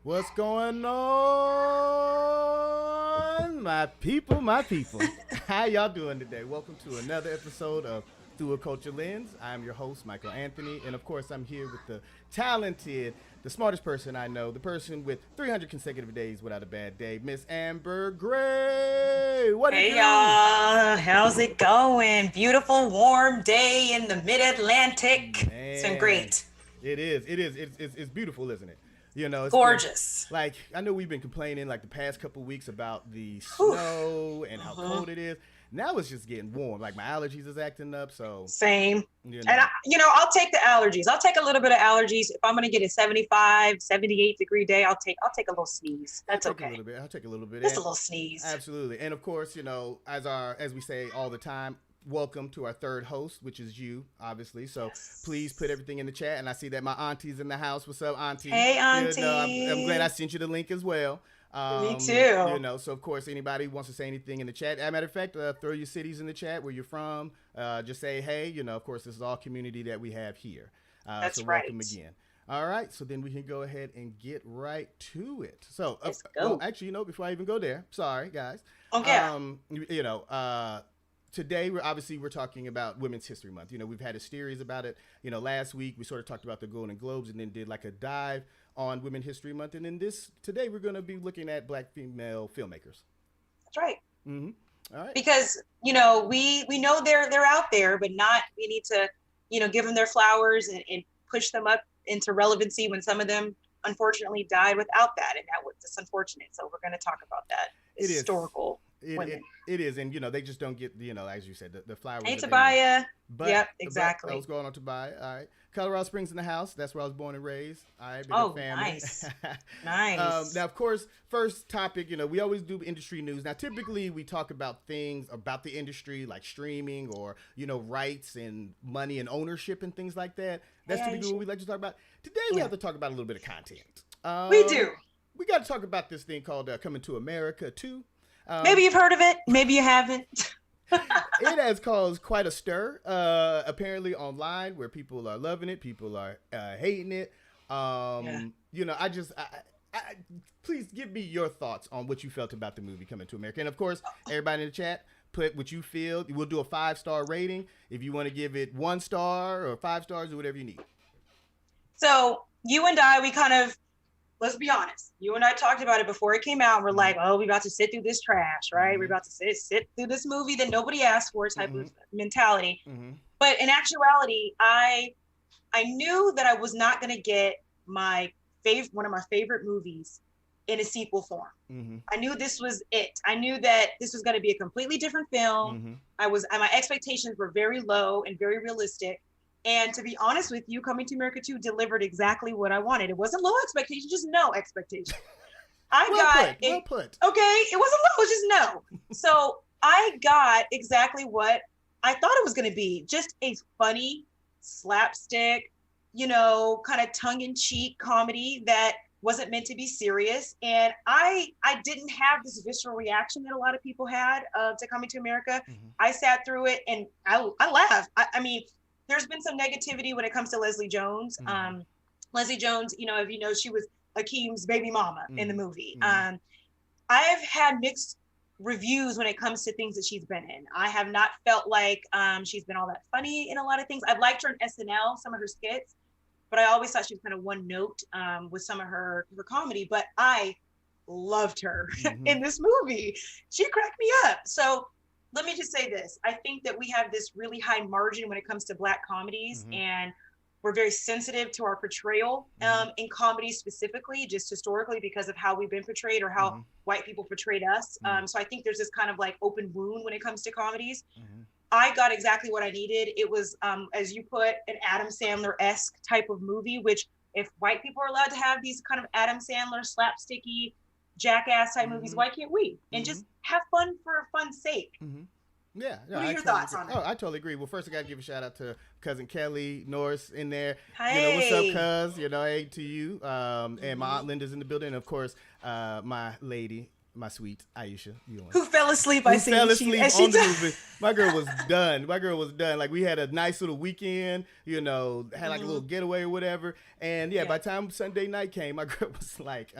What's going on, my people, my people? How y'all doing today? Welcome to another episode of Through a Culture Lens. I'm your host, Michael Anthony, and of course, I'm here with the talented, the smartest person I know, the person with 300 consecutive days without a bad day, Miss Amber Gray. What it Hey do? y'all, how's it going? Beautiful warm day in the mid-Atlantic. It's been Man, great. it is. It is. It's beautiful, isn't it? You know, it's been Gorgeous. like I know we've been complaining like the past couple weeks about the Whew. snow and how cold it is. Now it's just getting warm. Like my allergies is acting up, so Same. you And know. I'll take the allergies. I'll take a little bit of allergies. If I'm going to get a 75, 78 degree day, I'll take a little sneeze. I'll That's take a okay. little bit. I'll take a little bit. Just a And little sneeze. absolutely. And of course, you know, as we say all the time, welcome to our third host, which is you, obviously. So please put everything in the chat. And I see that my auntie's in the house. What's up, auntie? Hey, You know, I'm glad I auntie. sent you the link as well. Me You too. know, so of course, anybody who wants to say anything in the chat, as a matter of fact, throw your cities in the chat where you're from. Just say, hey, you know, of course, this is all community that we have here. So That's welcome right. again. All right, so then we can go ahead and get right to it. So, Let's well, go. actually, you know, before I even go there, sorry, guys. Okay. You know, today we're talking about Women's History Month. You know, we've had a series about it. You know, last week we sort of talked about the Golden Globes and then did like a dive on Women History Month. And then today we're going to be looking at Black female filmmakers. That's right. Mm-hmm. All right. Because we know they're out there, but not we need to give them their flowers and push them up into relevancy when some of them unfortunately died without that, and that was just unfortunate. So we're going to talk about that It is. historical It, women. it is, and you know they just don't get, you know, as you said, the flowers Hey that they need. Tobiah. But Yep, I exactly. was going on to buy. All right, Colorado Springs in the house. That's where I was born and raised. All right, big Oh, family. nice. Nice. Now, of course, first topic. You know, we always do industry news. Now, typically we talk about things about the industry like streaming or rights and money and ownership and things like that. That's Hey, typically what Aisha. we like to talk about. Today we Yeah, have to talk about a little bit of content. we do. We got to talk about this thing called Coming to America too. Maybe Um, you've heard of it, maybe you haven't. it has caused quite a stir, apparently online, where people are loving it, people are hating it. Yeah. You know, please give me your thoughts on what you felt about the movie Coming to America, and of course, everybody in the chat, put what you feel. We'll do a 5-star rating if you want to give it 1 star or 5 stars or whatever you need. So you and I, we kind of, let's be honest, you and I talked about it before it came out. And we're like, oh, we're about to sit through this trash, right? We're Mm-hmm. about to sit through this movie that nobody asked for type Mm-hmm. of mentality. Mm-hmm. But in actuality, I knew that I was not going to get one of my favorite movies in a sequel form. Mm-hmm. I knew this was it. I knew that this was going to be a completely different film. Mm-hmm. My expectations were very low and very realistic. And to be honest with you, Coming to America 2 delivered exactly what I wanted. It wasn't low expectations, just no expectation. I Well got put. Well put. okay, it wasn't low, it was just no. So I got exactly what I thought it was going to be, just a funny slapstick, kind of tongue-in-cheek comedy that wasn't meant to be serious. And I didn't have this visceral reaction that a lot of people had to Coming to America. Mm-hmm. I sat through it and I laughed. I mean, there's been some negativity when it comes to Leslie Jones. Mm-hmm. Leslie Jones, if you know, she was Akeem's baby mama in the Mm-hmm. movie. Mm-hmm. I've had mixed reviews when it comes to things that she's been in. I have not felt like she's been all that funny in a lot of things. I've liked her in SNL, some of her skits, but I always thought she was kind of one note with some of her comedy. But I loved her Mm-hmm. in this movie. She cracked me up. So let me just say this. I think that we have this really high margin when it comes to Black comedies, Mm-hmm. and we're very sensitive to our portrayal in comedy specifically, just historically because of how we've been portrayed or how Mm-hmm. white people portrayed us. Mhm. So I think there's this kind of like open wound when it comes to comedies. Mm-hmm. I got exactly what I needed. It was, as you put, an Adam Sandler-esque type of movie, which if white people are allowed to have these kind of Adam Sandler slapsticky jackass type movies, Mm-hmm. why can't we? And Mm-hmm. just have fun for fun's sake. Mm-hmm. Yeah, no, What are I your totally thoughts agree. on it? Oh, I totally agree. Well, first I gotta give a shout out to cousin Kelly Norris in there. Hey. What's up, cuz? Hey to you. And my Mhm. aunt Linda's in the building, and of course, my lady my sweet Aisha. Who fell asleep, who fell asleep on the movie. My girl was done. Like, we had a nice little weekend, you know, had like a little getaway or whatever. And yeah, by the time Sunday night came, my girl was like,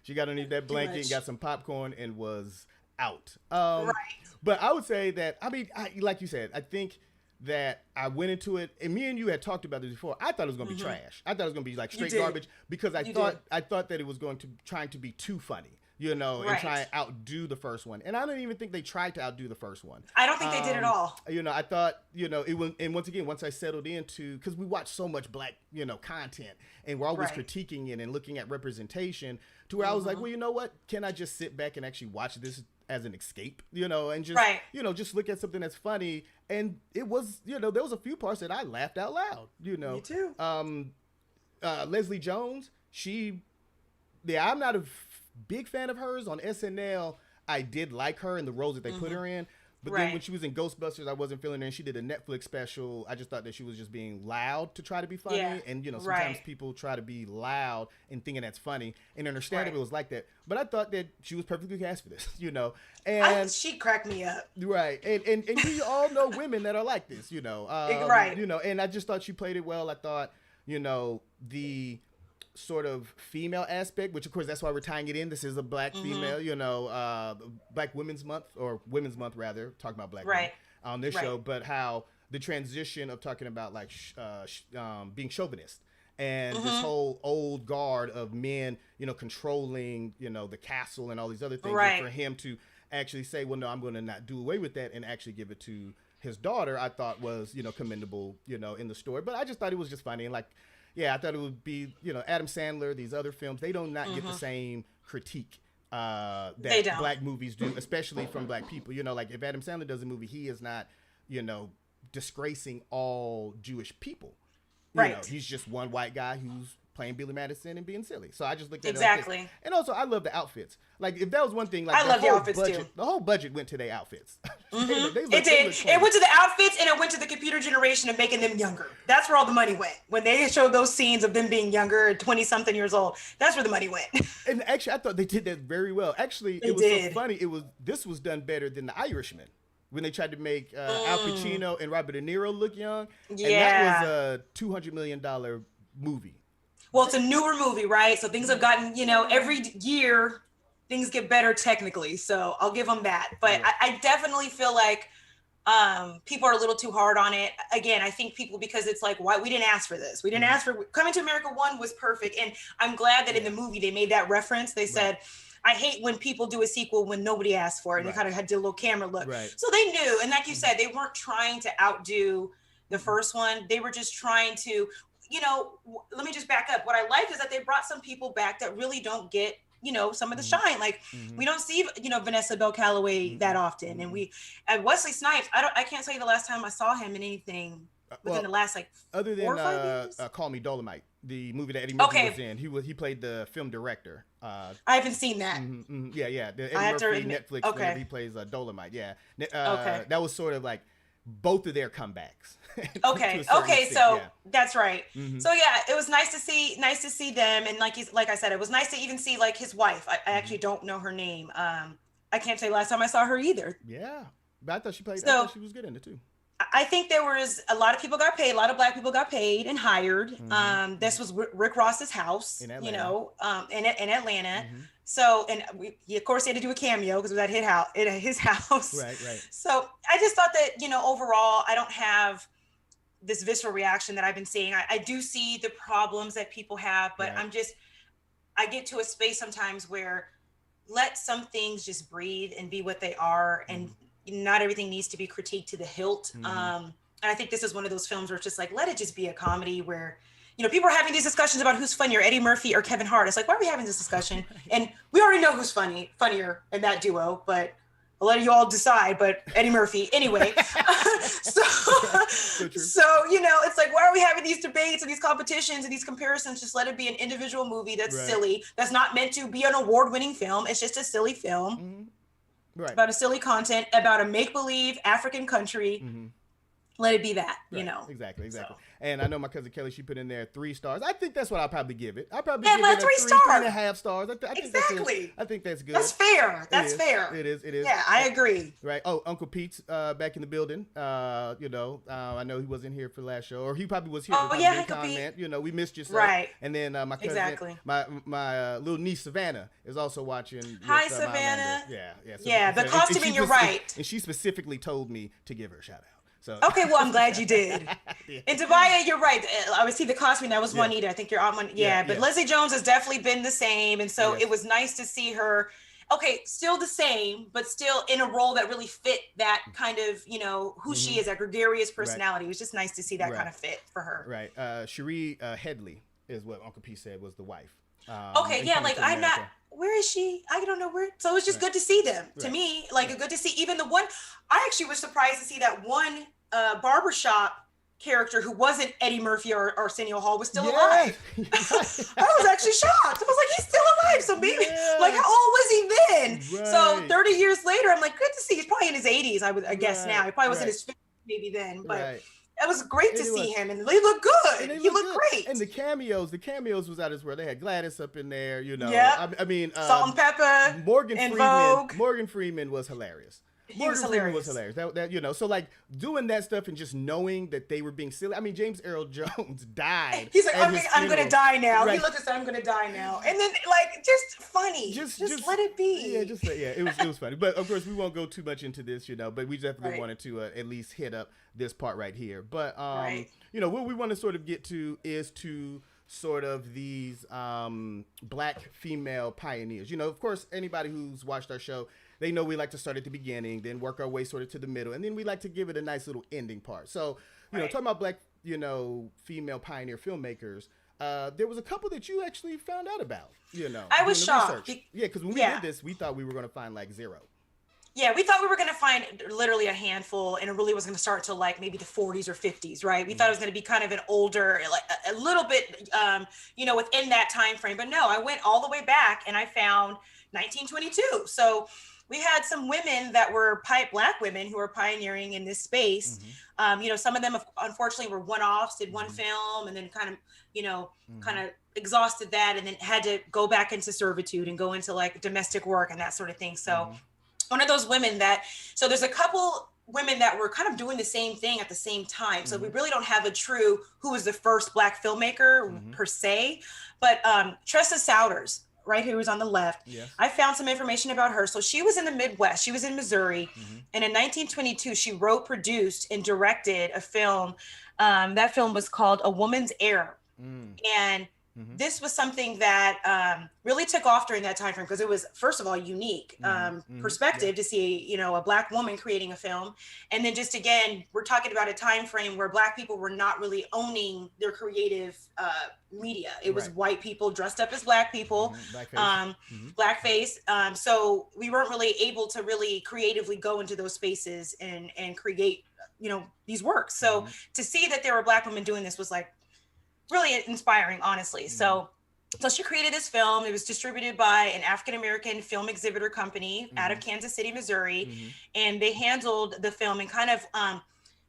She got underneath that blanket and got some popcorn and was out. Right. But I would say that, I mean, like you said, I think that I went into it, and me and you had talked about this before. I thought it was going to be trash. I thought it was going to be like straight garbage because I thought that it was going to trying to be too funny, you know, and try and outdo the first one. And I don't even think they tried to outdo the first one. I don't think they did at all. You know, I thought, you know, it was, and once again, once I settled into, because we watch so much Black, you know, content, and we're always critiquing it and looking at representation, to where I was like, well, you know what? Can I just sit back and actually watch this as an escape, you know, and just, you know, just look at something that's funny. And it was, you know, there was a few parts that I laughed out loud, you know. Me too. Leslie Jones, I'm not a big fan of hers on SNL. I did like her and the roles that they put her in. But then when she was in Ghostbusters, I wasn't feeling her. And she did a Netflix special. I just thought that she was just being loud to try to be funny. Yeah. And, you know, sometimes people try to be loud and thinking that's funny. And understandably, it was like that. But I thought that she was perfectly cast for this, you know. And she cracked me up. Right. And we all know women that are like this, you know. You know, and I just thought she played it well. I thought, you know, the sort of female aspect, which of course that's why we're tying it in. This is a Black female, you know, Black Women's Month, or Women's Month rather, talking about Black women on this show, but how the transition of talking about like being chauvinist and this whole old guard of men, you know, controlling, you know, the castle and all these other things, and for him to actually say, well, no, I'm going to not do away with that and actually give it to his daughter, I thought was, you know, commendable, you know, in the story. But I just thought it was just funny. And like, yeah, I thought it would be, you know, Adam Sandler, these other films, they don't not get the same critique that Black movies do, especially from Black people. You know, like if Adam Sandler does a movie, he is not, you know, disgracing all Jewish people. You know, he's just one white guy who's playing Billy Madison and being silly. So I just looked at it like this. And also, I love the outfits. Like, if that was one thing, like, I love the outfits too. The whole budget went to their outfits. It did. It went to the outfits, and it went to the computer generation of making them younger. That's where all the money went. When they showed those scenes of them being younger, 20-something years old, that's where the money went. And actually, I thought they did that very well. Actually, it was so funny. This was done better than The Irishman, when they tried to make Al Pacino and Robert De Niro look young. Yeah. And that was a $200 million movie. Well, it's a newer movie, right? So things have gotten, you know, every year things get better technically. So I'll give them that. But I definitely feel like people are a little too hard on it. Again, I think people, because it's like, why we didn't ask for this. We didn't ask for, Coming to America 1 was perfect. And I'm glad that in the movie they made that reference. They said, I hate when people do a sequel when nobody asked for it. And they kind of had to do a little camera look. So they knew. And like you said, they weren't trying to outdo the first one. They were just trying to, you know, let me just back up. What I like is that they brought some people back that really don't get, you know, some of the shine. Like we don't see, you know, Vanessa Bell Calloway that often. And Wesley Snipes, I can't tell you the last time I saw him in anything within the last like other than 4 or 5 years. Call Me Dolomite, the movie that Eddie Murphy was in. He played the film director. I haven't seen that. Yeah. The Eddie Murphy Netflix whenever he plays Dolomite. Yeah. That was sort of like both of their comebacks. So that's right. So yeah, it was nice to see them, and like I said, it was nice to even see like his wife. I actually don't know her name. I can't say last time I saw her either. Yeah, but I thought she played. I thought she was good in it too. I think there was a lot of people got paid. A lot of Black people got paid and hired. This was Rick Ross's house, in Atlanta. You know, in Atlanta. So, and of course, he had to do a cameo because it was at his house. Right. So I just thought that, you know, overall, I don't have this visceral reaction that I've been seeing. I do see the problems that people have, but I get to a space sometimes where let some things just breathe and be what they are. And not everything needs to be critiqued to the hilt. And I think this is one of those films where it's just like, let it just be a comedy where, you know, people are having these discussions about who's funnier, Eddie Murphy or Kevin Hart. It's like, why are we having this discussion? And we already know who's funnier in that duo, but I'll let you all decide, but Eddie Murphy anyway. So, you know, it's like, why are we having these debates and these competitions and these comparisons? Just let it be an individual movie that's silly. That's not meant to be an award-winning film. It's just a silly film. About a silly content, about a make-believe African country. let it be that, right. you know. Exactly. So. And I know my cousin Kelly, she put in there 3 stars. I think that's what I'll probably give it. I'll probably Yeah, give but it 3 3 stars. 3.5 stars. Exactly. I think that's good. That's fair. That's fair. It is. Yeah, I agree. Right. Oh, Uncle Pete's back in the building. You know, I know he wasn't here for the last show, or he probably was here. Oh, yeah, Uncle Pete. You know, we missed you. Right. And then my cousin, exactly. my little niece Savannah is also watching. Hi, with, Savannah. Yeah. So, yeah, the costuming, you're right. And she specifically told me to give her a shout out. So. Okay, well, I'm glad you did. Yeah. And Tobiah, you're right. I would see the costume. That was Juanita. I think you're on one. Yeah, but Leslie Jones has definitely been the same. And so it was nice to see her. Okay, still the same, but still in a role that really fit that kind of, you know, who she is, that gregarious personality. It was just nice to see that kind of fit for her. Right. Cherie Headley is what Uncle P said was the wife. Okay, yeah, like I'm not. Where is she? I don't know where. So it was just good to see them. To me, like good to see even the one. I actually was surprised to see that one barbershop character who wasn't Eddie Murphy or Arsenio Hall was still alive. I was actually shocked. I was like, he's still alive. So maybe, like, how old was he then? Right. So 30 years later, I'm like, good to see. He's probably in his 80s. I guess now. He probably was in his 50s maybe then. But it was great to see him, and they look good. He looked great. And the cameos was out as well. They had Gladys up in there, you know. Yeah. I mean, Salt and Pepper. Morgan Freeman was hilarious. Morgan Freeman was hilarious. That you know, so like doing that stuff and just knowing that they were being silly. I mean, James Earl Jones died. He's like, I'm gonna die now. Right. He looked and said, I'm gonna die now. And then like just funny. Just let it be. Yeah, it was funny. But of course we won't go too much into this, you know, but we definitely wanted to at least hit up this part right here. But you know, what we want to sort of get to is to sort of these Black female pioneers. You know, of course, anybody who's watched our show, they know we like to start at the beginning, then work our way sort of to the middle, and then we like to give it a nice little ending part. So, you know, talking about Black, you know, female pioneer filmmakers, there was a couple that you actually found out about, you know. I was shocked. Yeah, because when we did this, we thought we were going to find like 0. Yeah, we thought we were going to find literally a handful, and it really was going to start to like maybe the 40s or 50s, right? We thought it was going to be kind of an older, like a little bit, you know, within that time frame. But no, I went all the way back and I found 1922. So we had some women that were Black women who were pioneering in this space. You know, some of them unfortunately were one-offs, did one film and then kind of, you know, kind of exhausted that and then had to go back into servitude and go into like domestic work and that sort of thing. So one of those women so there's a couple women that were kind of doing the same thing at the same time. So we really don't have a true who was the first Black filmmaker per se, but Tressa Souders, right, who was on the left. Yes. I found some information about her. So she was in the Midwest. She was in Missouri. And in 1922, she wrote, produced, and directed a film. That film was called A Woman's Error. And this was something that really took off during that time frame because it was, first of all, unique perspective to see, you know, a Black woman creating a film. And then just, again, we're talking about a time frame where Black people were not really owning their creative media. It was white people dressed up as Black people, blackface. So we weren't really able to really creatively go into those spaces and create, you know, these works. So to see that there were Black women doing this was like really inspiring, honestly. So she created this film. It was distributed by an African-American film exhibitor company out of Kansas City, Missouri. And they handled the film and kind of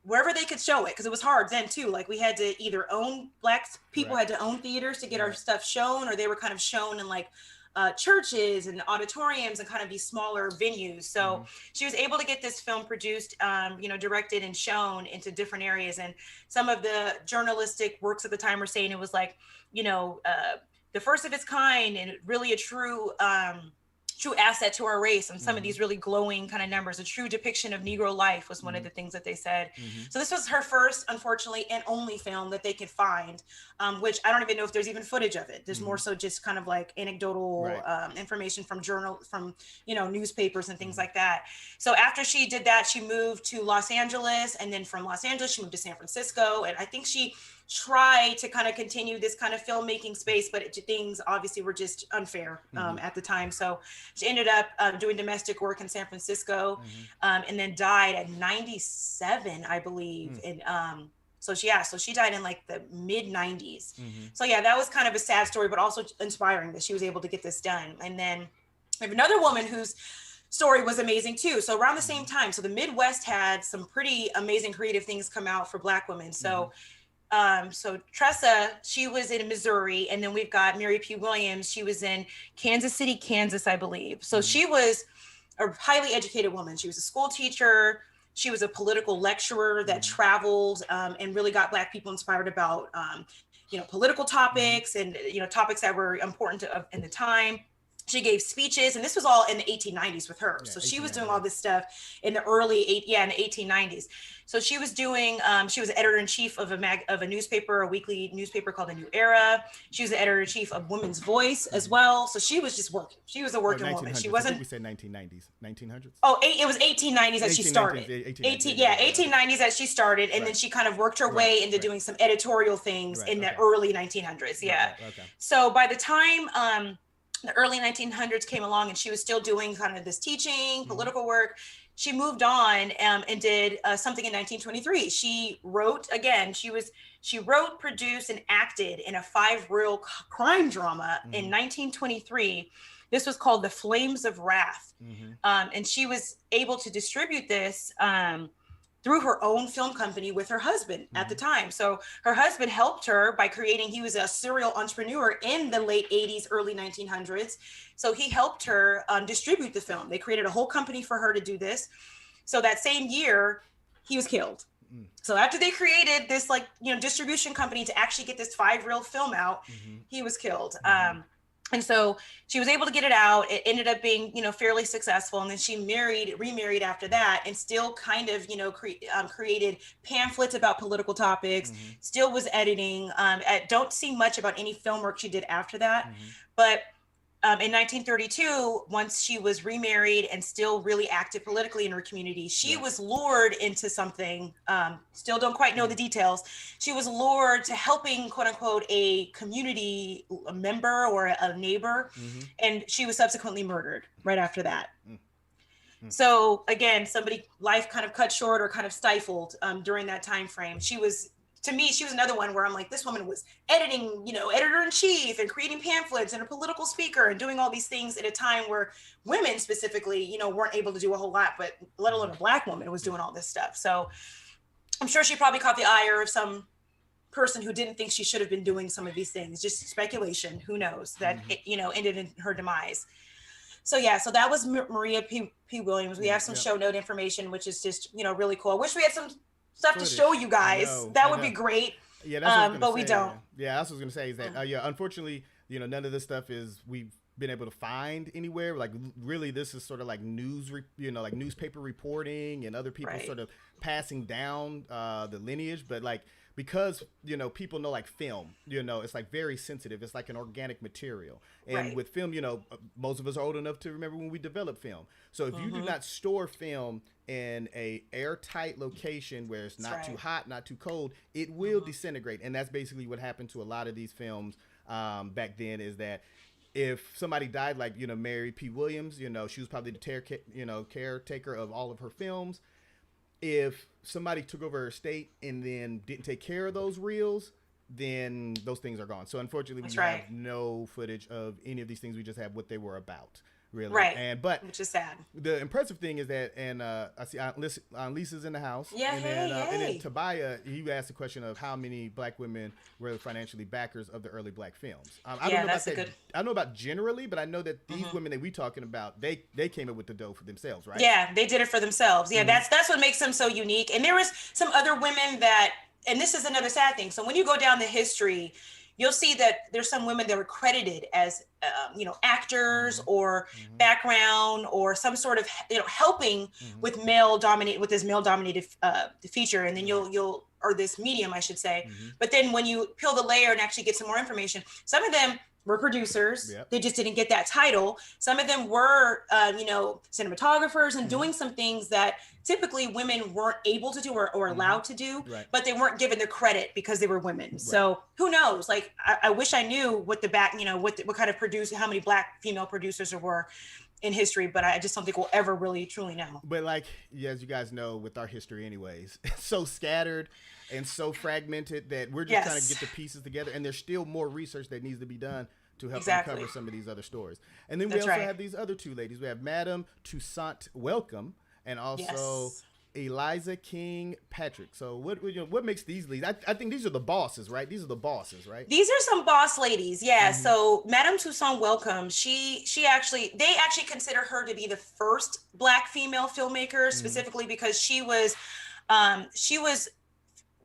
wherever they could show it, because it was hard then too. Like we had to either own, Black people had to own theaters to get our stuff shown, or they were kind of shown in like churches and auditoriums and kind of these smaller venues. So she was able to get this film produced, you know, directed and shown into different areas. And some of the journalistic works at the time were saying it was like, you know, the first of its kind and really a true asset to our race. And some of these really glowing kind of numbers, a true depiction of Negro life was one of the things that they said. So this was her first, unfortunately, and only film that they could find, which I don't even know if there's even footage of it. There's more so just kind of like anecdotal information from you know, newspapers and things like that. So after she did that, she moved to Los Angeles, and then from Los Angeles, she moved to San Francisco. And I think she tried to kind of continue this kind of filmmaking space, but things obviously were just unfair at the time. So she ended up doing domestic work in San Francisco, and then died at 97, I believe. And so she died in like the mid 90s. So yeah, that was kind of a sad story, but also inspiring that she was able to get this done. And then we have another woman who's story was amazing too. So around the same time, so the Midwest had some pretty amazing creative things come out for Black women. So so Tressa, she was in Missouri, and then we've got Mary P. Williams. She was in Kansas City, Kansas, I believe. So she was a highly educated woman. She was a school teacher. She was a political lecturer that traveled and really got Black people inspired about, political topics and, topics that were important in the time. She gave speeches, and this was all in the 1890s with her. So she was doing all this stuff in the in the 1890s. So she was doing, she was editor-in-chief of a newspaper, a weekly newspaper called The New Era. She was the editor-in-chief of Women's Voice as well. So she was just working. She was a working woman. She wasn't. I think we said 1990s, 1900s. Oh, it was 1890s that she started. 1890s that she started, and then she kind of worked her way into doing some editorial things in the early 1900s. Yeah. Okay. So by the time the early 1900s came along, and she was still doing kind of this teaching, political work, she moved on and did something in 1923. She wrote, produced, and acted in a 5-reel crime drama in 1923. This was called The Flames of Wrath. And she was able to distribute this through her own film company with her husband at the time. So her husband helped her by he was a serial entrepreneur in the late 80s, early 1900s. So he helped her distribute the film. They created a whole company for her to do this. So that same year, he was killed. So after they created this distribution company to actually get this 5-reel film out, he was killed. And so she was able to get it out. It ended up being, fairly successful. And then she remarried after that, and still kind of, created pamphlets about political topics, still was editing. I don't see much about any film work she did after that. But in 1932, once she was remarried and still really active politically in her community, she was lured into something, still don't quite know the details. She was lured to helping, quote unquote, a community member or a neighbor. And she was subsequently murdered right after that. So again, life kind of cut short or kind of stifled during that time frame. To me, she was another one where I'm like, this woman was editing, editor-in-chief and creating pamphlets and a political speaker and doing all these things at a time where women specifically, weren't able to do a whole lot, but let alone a Black woman was doing all this stuff. So I'm sure she probably caught the ire of some person who didn't think she should have been doing some of these things. Just speculation, who knows, that it, ended in her demise. So so that was Maria P. Williams. We have some show note information, which is just, really cool. I wish we had some stuff to show you guys. That would be great. Yeah, that's what we don't. Yeah, that's what I was gonna say. Is that unfortunately, none of this stuff we've been able to find anywhere. Like, really, this is sort of like newspaper reporting and other people sort of passing down the lineage. But because people know film, it's very sensitive. It's like an organic material, and with film, most of us are old enough to remember when we developed film. So if you do not store film in a airtight location where it's not too hot, not too cold, it will disintegrate. And that's basically what happened to a lot of these films back then. Is that if somebody died, like Mary P. Williams, she was probably the caretaker of all of her films. If somebody took over her estate and then didn't take care of those reels, then those things are gone. So unfortunately, we have no footage of any of these things. We just have what they were about, really. Right. Which is sad. The impressive thing is that, and I see Lisa's in the house. Yeah, and then Tobiah, he asked the question of how many Black women were financially backers of the early Black films. I don't know about generally, but I know that these women that we're talking about, they came up with the dough for themselves, right? Yeah, they did it for themselves. Yeah, that's what makes them so unique. And there was some other women that, and this is another sad thing. So when you go down the history, you'll see that there's some women that were credited as, actors or background or some sort of, helping with this male dominated feature. And then or this medium, I should say. But then when you peel the layer and actually get some more information, some of them were producers. Yep. They just didn't get that title. Some of them were, cinematographers and doing some things that typically women weren't able to do or allowed to do, but they weren't given the credit because they were women. Right. So who knows? I wish I knew what what kind of how many Black female producers there were in history, but I just don't think we'll ever really truly know. But as you guys know, with our history anyways, it's so scattered and so fragmented that we're just trying to get the pieces together, and there's still more research that needs to be done to help Exactly. uncover some of these other stories. And then we That's also right. have these other two ladies. We have Madame Toussaint Welcome and also Yes. Eliza King Patrick. So what makes these leads? I think these are the bosses, right? These are the bosses, right? These are some boss ladies. Yeah. Mm-hmm. So Madame Toussaint Welcome, they actually consider her to be the first Black female filmmaker, specifically because she was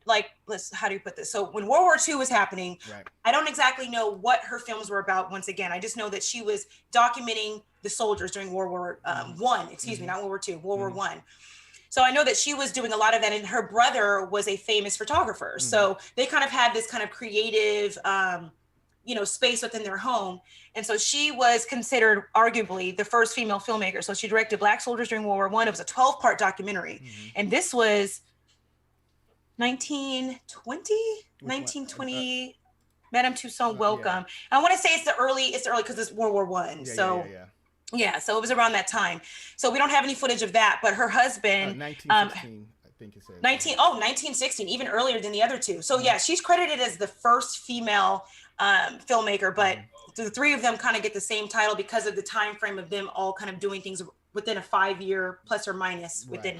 like, how do you put this? So when World War II was happening, Right. I don't exactly know what her films were about. Once again, I just know that she was documenting the soldiers during World War One. Excuse me, not World War II, World War One. So I know that she was doing a lot of that, and her brother was a famous photographer. So they kind of had this kind of creative, space within their home. And so she was considered arguably the first female filmmaker. So she directed Black Soldiers during World War One. It was a 12-part documentary. And this was 1920, Madame Toussaint Welcome. I want to say it's the early because it's World War One. Yeah, so it was around that time. So we don't have any footage of that, but her husband 1916, I think it says. 1916, even earlier than the other two. So yeah, she's credited as the first female filmmaker, but the three of them kind of get the same title because of the time frame of them all kind of doing things within a 5-year plus or minus within,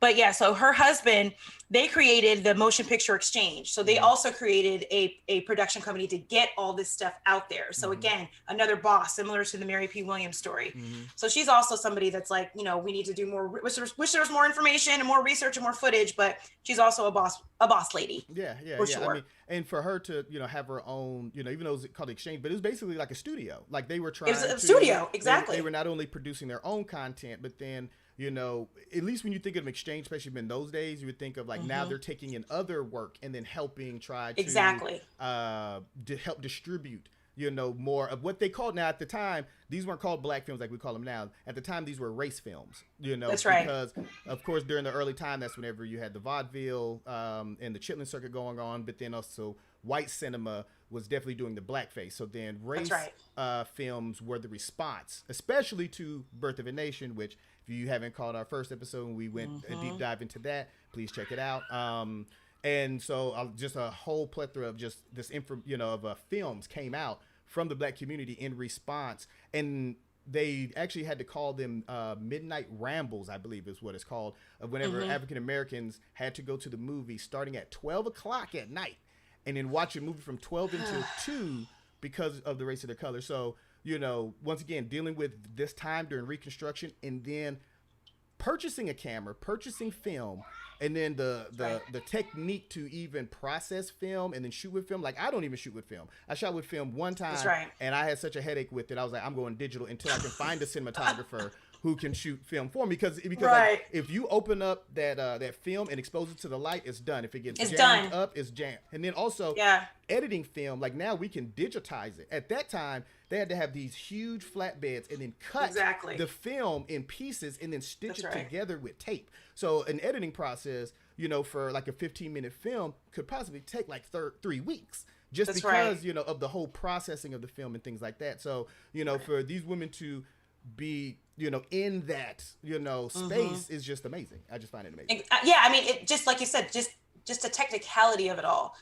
But yeah, so her husband, they created the Motion Picture Exchange. So they also created a production company to get all this stuff out there. So again, another boss, similar to the Mary P. Williams story. So she's also somebody that's like, we need to do more, wish there was more information and more research and more footage, but she's also a boss lady. Yeah. Sure. I mean, and for her to, have her own, even though it was called Exchange, but it was basically like a studio. Like they were trying to. It was a studio, exactly. They were not only producing their own content, but then, at least when you think of Exchange, especially in those days, you would think of like now they're taking in other work and then helping try to help distribute, more of what they called. Now at the time, these weren't called Black films like we call them now. At the time, these were race films, That's right. Because of course during the early time, that's whenever you had the vaudeville and the Chitlin circuit going on, but then also white cinema was definitely doing the blackface. So then race films were the response, especially to Birth of a Nation, which if you haven't caught our first episode and we went a deep dive into that, please check it out. And so just a whole plethora of just this of films came out from the Black community in response. And they actually had to call them midnight rambles, I believe is what it's called, of whenever African Americans had to go to the movie starting at 12 o'clock at night and then watch a movie from 12 until 2 because of the race of their color. So, once again, dealing with this time during Reconstruction and then purchasing a camera, purchasing film, and then the technique to even process film and then shoot with film. Like I don't even shoot with film. I shot with film one time and I had such a headache with it. I was like, I'm going digital until I can find a cinematographer who can shoot film for me. Because like, if you open up that film and expose it to the light, it's done. If it gets jammed up, it's jammed. And then also editing film, like now we can digitize it. At that time, they had to have these huge flatbeds and then cut the film in pieces and then stitch it together with tape. So an editing process, for like a 15-minute film could possibly take like 3 weeks. Just because, of the whole processing of the film and things like that. So, for these women to be, in that, space is just amazing. I just find it amazing. Yeah, I mean, it just like you said, just the technicality of it all.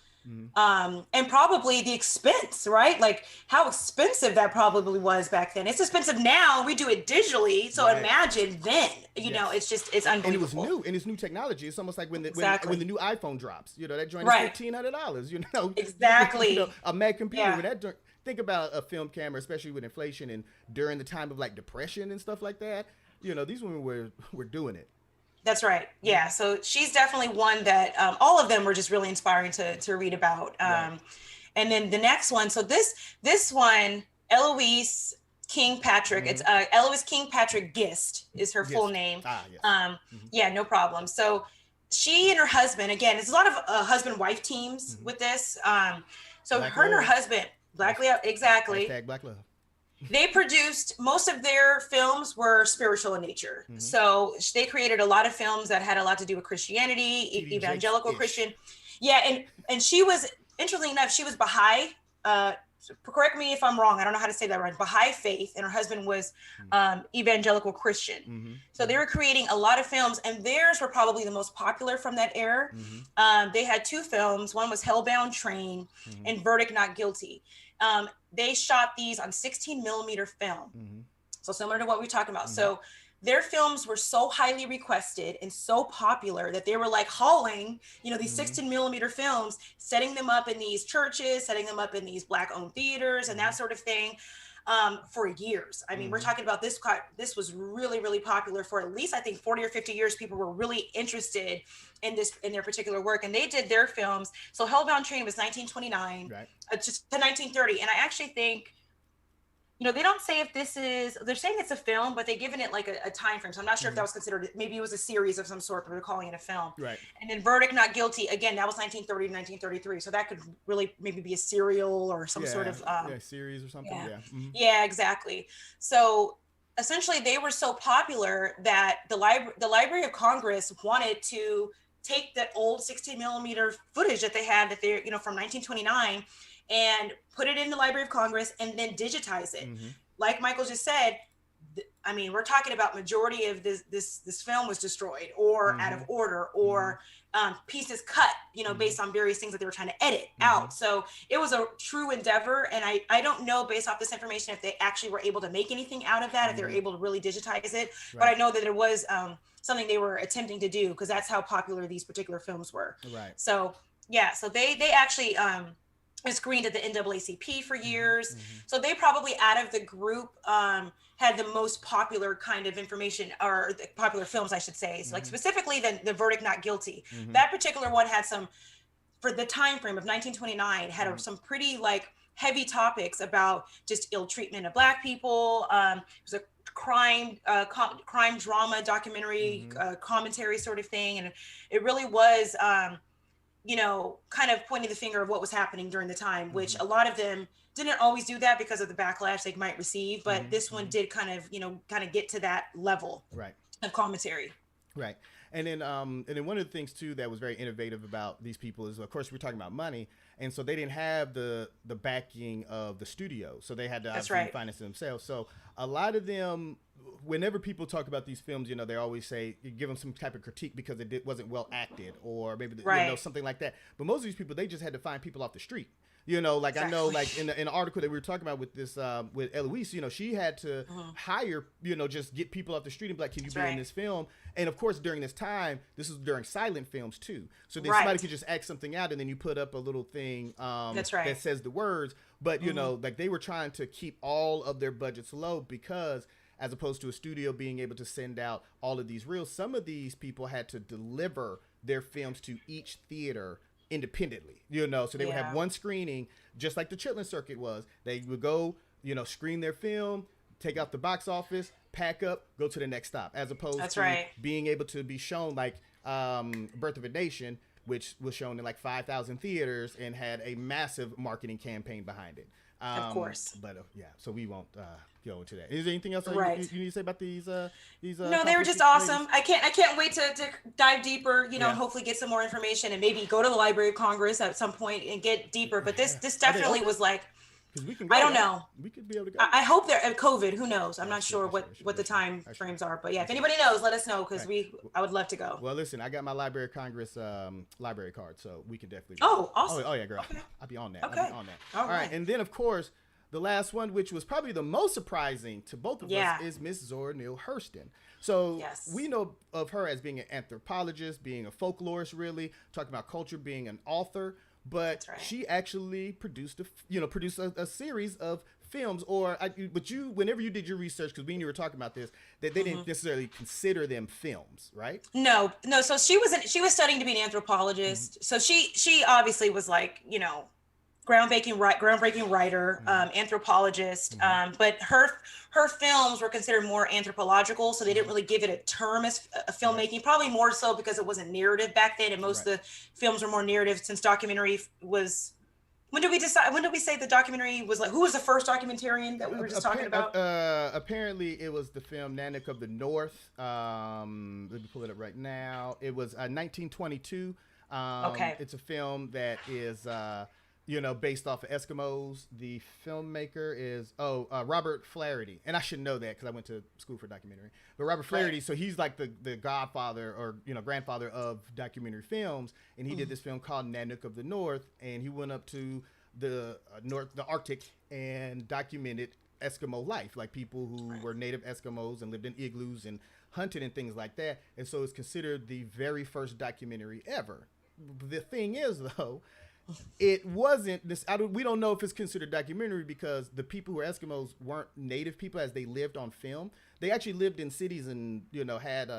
And probably the expense, right? Like how expensive that probably was back then. It's expensive now. We do it digitally. So imagine then, it's unbelievable. And it was new, and it's new technology. It's almost like when the new iPhone drops, that joint is $1,500, Exactly. A Mac computer with that. Think about a film camera, especially with inflation and during the time of like depression and stuff like that. These women were doing it. That's right. Yeah. So she's definitely one that all of them were just really inspiring to read about. And then the next one. So this one, Eloise King Patrick. It's Eloise King Patrick Gist is her full name. Yeah, no problem. So she and her husband, again, it's a lot of husband-wife teams with this. So Black her and her love. husband, Black Love, exactly. Hashtag Black Love. They produced, most of their films were spiritual in nature. So they created a lot of films that had a lot to do with Christianity, evangelical Christian. Yeah, and she was, interestingly enough, she was Baha'i. Correct me if I'm wrong. I don't know how to say that right. Baha'i faith, and her husband was evangelical Christian. So they were creating a lot of films, and theirs were probably the most popular from that era. They had 2 films. One was Hellbound Train and Verdict Not Guilty. They shot these on 16 millimeter film. Mm-hmm. So similar to what we're talking about. Mm-hmm. So their films were so highly requested and so popular that they were like hauling, you know, these 16 millimeter films, setting them up in these churches, setting them up in these Black owned theaters and that sort of thing. For years. I mean, we're talking about this was really, really popular for at least, I think 40 or 50 years. People were really interested in their particular work, and they did their films. So Hellbound Train was 1929, Right. Just to 1930. And I actually think, you know, they don't say if they're saying it's a film, but they've given it like a time frame. So I'm not sure if that was considered, maybe it was a series of some sort, but they're calling it a film. Right. And then Verdict Not Guilty, again, that was 1930 to 1933. So that could really maybe be a serial or some sort of series or something. Yeah. Yeah. Mm-hmm. Yeah, exactly. So essentially they were so popular that the Library of Congress wanted to take the old 16 millimeter footage that they had that they're, you know, from 1929 and put it in the Library of Congress and then digitize it. Mm-hmm. Like Michael just said, I mean, we're talking about majority of this film was destroyed or out of order or pieces cut, you know, based on various things that they were trying to edit out. So it was a true endeavor. And I don't know, based off this information, if they actually were able to make anything out of that, if they were able to really digitize it. Right. But I know that it was something they were attempting to do because that's how popular these particular films were. Right. So, yeah, so they actually screened at the NAACP for years. So they probably, out of the group, had the most popular kind of information, or the popular films, I should say. So like specifically the Verdict Not Guilty. That particular one had some, for the time frame of 1929, had some pretty like heavy topics about just ill treatment of Black people. It was a crime drama documentary, commentary sort of thing. And it really was, you know, kind of pointing the finger of what was happening during the time, which a lot of them didn't always do that because of the backlash they might receive. But this one did kind of get to that level of commentary. Right. And then one of the things too that was very innovative about these people is, of course, we're talking about money, and so they didn't have the backing of the studio, so they had to obviously finance it themselves. So a lot of them, whenever people talk about these films, you know, they always say, you give them some type of critique because it wasn't well acted, or maybe you know, something like that. But most of these people, they just had to find people off the street. You know, like I know, like in the article that we were talking about with this, with Eloise, you know, she had to hire, you know, just get people off the street and be like, can you be in this film? And of course, during this time, this is during silent films too. So then somebody could just act something out and then you put up a little thing that says the words. But, you know, like they were trying to keep all of their budgets low because as opposed to a studio being able to send out all of these reels, some of these people had to deliver their films to each theater independently, you know, so they would have one screening, just like the Chitlin circuit was. They would go, you know, screen their film, take out the box office, pack up, go to the next stop, as opposed to being able to be shown like Birth of a Nation, which was shown in like 5,000 theaters and had a massive marketing campaign behind it. Of course. But so we won't go into that. Is there anything else you need to say about these? No, they were just awesome. I can't wait to dive deeper, you know, and hopefully get some more information and maybe go to the Library of Congress at some point and get deeper. But this definitely was like, we can go, I don't know. We could be able to go. I hope they're at COVID. Who knows? I'm not sure what the time frames are. But yeah, if anybody knows, let us know because I would love to go. Well, listen, I got my Library of Congress library card, so we can definitely go. Oh, awesome. Oh yeah, girl. Okay. I'll be on that. Okay. I'll be on that. All right. And then of course, the last one, which was probably the most surprising to both of us, is Miss Zora Neale Hurston. So we know of her as being an anthropologist, being a folklorist, really talking about culture, being an author. But she actually produced a series of films, whenever you did your research, because me and you were talking about this, that they didn't necessarily consider them films, right? No. So she was studying to be an anthropologist. So she obviously was like, you know, groundbreaking writer, anthropologist. But her films were considered more anthropological, so they didn't really give it a term as a filmmaking. Probably more so because it wasn't narrative back then, and most of the films were more narrative. Since documentary was, when did we say the documentary was like? Who was the first documentarian that we were just talking about? Apparently, it was the film Nanook of the North. Let me pull it up right now. It was 1922. It's a film that is. You know, based off of Eskimos. The filmmaker is Robert Flaherty, and I should know that because I went to school for documentary. But Robert Flaherty, so he's like the godfather or grandfather of documentary films, and he did this film called Nanook of the North, and he went up to the the Arctic and documented Eskimo life, like people who were native Eskimos and lived in igloos and hunted and things like that. And so it's considered the very first documentary ever. The thing is, though, it wasn't this. We don't know if it's considered documentary because the people who are Eskimos weren't native people as they lived on film. They actually lived in cities and, you know, had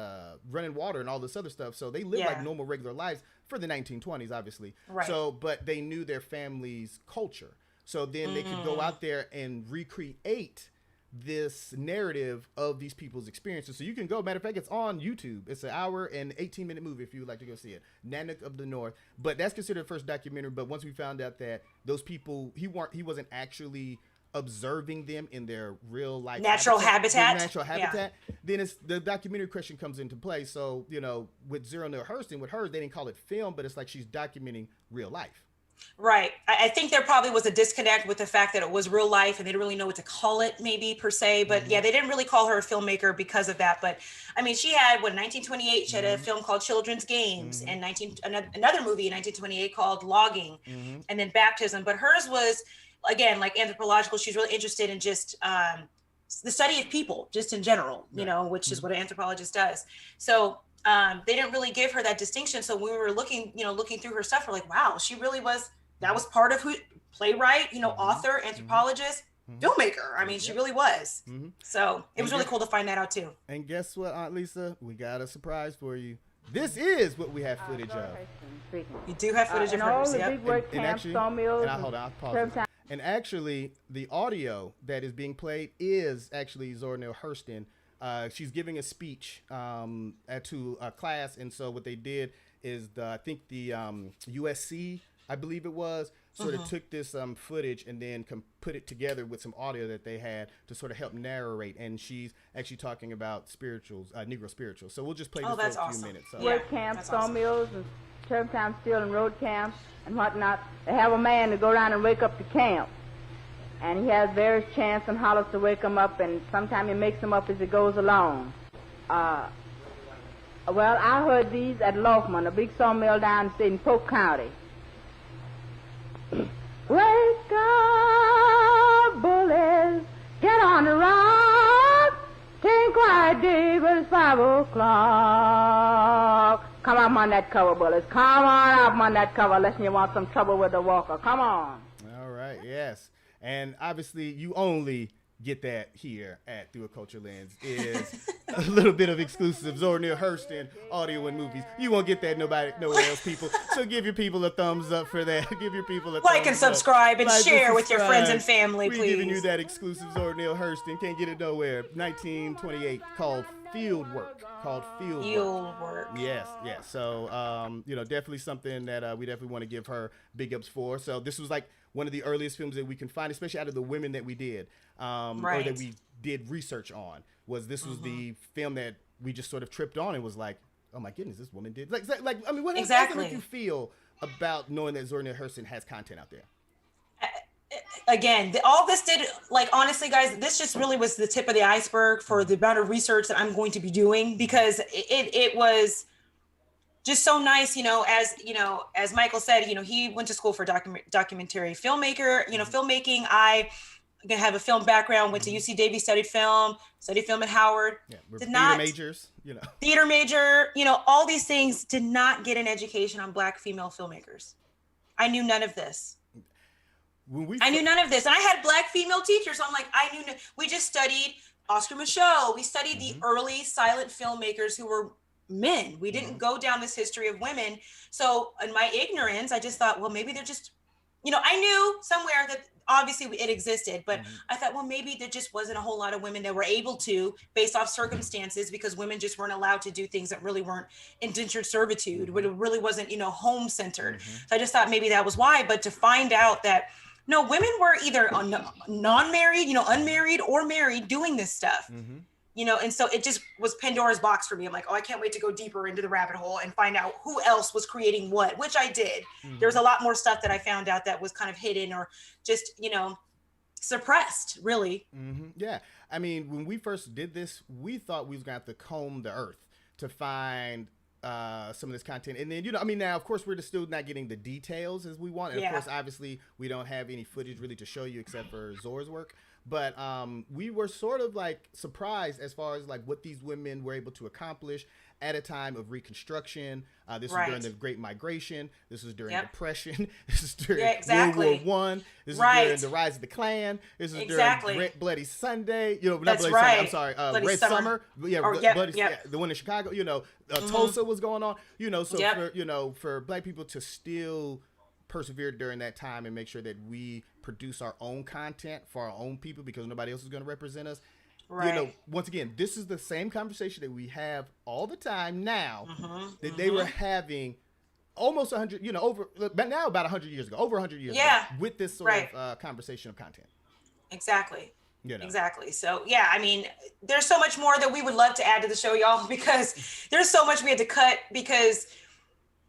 running water and all this other stuff. So they lived like normal, regular lives for the 1920s, obviously. Right. So, but they knew their family's culture. So then they could go out there and recreate this narrative of these people's experiences. So you can go, matter of fact, it's on YouTube. It's an hour and 18-minute movie if you would like to go see it. Nanook of the North. But that's considered the first documentary. But once we found out that those people, he wasn't actually observing them in their real life natural habitat, then it's the documentary question comes into play. So, you know, with Zora Neale Hurston, with her, they didn't call it film, but it's like she's documenting real life. Right. I think there probably was a disconnect with the fact that it was real life and they didn't really know what to call it maybe per se, but yeah, they didn't really call her a filmmaker because of that. But I mean, she had, 1928, she had a film called Children's Games, and another movie in 1928 called Logging, and then Baptism. But hers was, again, like anthropological. She's really interested in just the study of people just in general, you know, which is what an anthropologist does. So they didn't really give her that distinction. So when we were looking through her stuff, we're like, wow, she really was, that was part of who, playwright, you know, author, anthropologist, filmmaker. I mean, she really was. So it was really cool to find that out too. And guess what, Aunt Lisa? We got a surprise for you. This is what we have footage of. You do have footage of hers, And actually, the audio that is being played is actually Zora Neale Hurston. She's giving a speech to a class, and so what they did is I think the USC, I believe it was, sort of took this footage and then put it together with some audio that they had to sort of help narrate. And she's actually talking about spirituals, Negro spirituals. So we'll just play this for a few minutes. So. Work camps, sawmills, and turpentine steel and road camps and whatnot. They have a man to go around and wake up the camp. And he has various chants and hollers to wake him up, and sometimes he makes them up as he goes along. Well, I heard these at Loafman, a big sawmill down in Polk County. Wake up, bullies, get on the rock, take quiet, Dave, it's 5 o'clock. Come up on that cover, bullies. Come on up on that cover, unless you want some trouble with the walker. Come on. All right, yes. And obviously, you only get that here at Through a Culture Lens, is a little bit of exclusive Zora Neale Hurston audio and movies. You won't get that nowhere else, people. So give your people a thumbs up for that. Give your people a like and subscribe and share with your friends and family, please. We're giving you that exclusive Zora Neale Hurston. Can't get it nowhere. 1928, called Field Work. Yes. So, you know, definitely something that we definitely want to give her big ups for. So this was like one of the earliest films that we can find, especially out of the women that we did, or that we did research on. Was the film that we just sort of tripped on and was like, oh my goodness, this woman did. Like I mean, what exactly do you feel about knowing that Zora Neale Hurston has content out there? Again, all this did, like, honestly, guys, this just really was the tip of the iceberg for the amount of research that I'm going to be doing, because it was just so nice, you know, as Michael said, you know, he went to school for documentary filmmaker, you know, filmmaking. I have a film background, went to UC Davies, studied film at Howard. Yeah, theater majors, you know. Theater major, you know, all these things, did not get an education on Black female filmmakers. I knew none of this. I knew none of this. And I had Black female teachers. So I'm like, we just studied Oscar Micheaux. We studied the early silent filmmakers who were men. We didn't go down this history of women. So in my ignorance, I just thought, well, maybe they're just, you know, I knew somewhere that obviously it existed, but I thought, well, maybe there just wasn't a whole lot of women that were able to, based off circumstances, because women just weren't allowed to do things that really weren't indentured servitude, but it really wasn't, you know, home centered. So I just thought maybe that was why. But to find out that no, women were either non-married, you know, unmarried or married doing this stuff, you know, and so it just was Pandora's box for me. I'm like, oh, I can't wait to go deeper into the rabbit hole and find out who else was creating what, which I did. There's a lot more stuff that I found out that was kind of hidden or just, you know, suppressed, really. Yeah. I mean, when we first did this, we thought we was going to have to comb the earth to find some of this content. And then, I mean, now, of course, we're just still not getting the details as we want. And, of course, obviously, we don't have any footage really to show you except for Zor's work. But we were sort of, like, surprised as far as, like, what these women were able to accomplish at a time of Reconstruction. This was during the Great Migration. This was during Depression. This is during World War I. This is during the rise of the Klan. This is during Bloody Sunday. Not That's Bloody right. Sunday. I'm sorry. Red Summer. The one in Chicago. Tulsa was going on. So for Black people to still persevere during that time and make sure that we produce our own content for our own people because nobody else is going to represent us. Right. Once again, this is the same conversation that we have all the time now that they were having almost 100, but now about 100 years ago, over 100 years ago, with this sort of conversation of content. Exactly. Exactly. So, yeah, I mean, there's so much more that we would love to add to the show, y'all, because there's so much we had to cut because,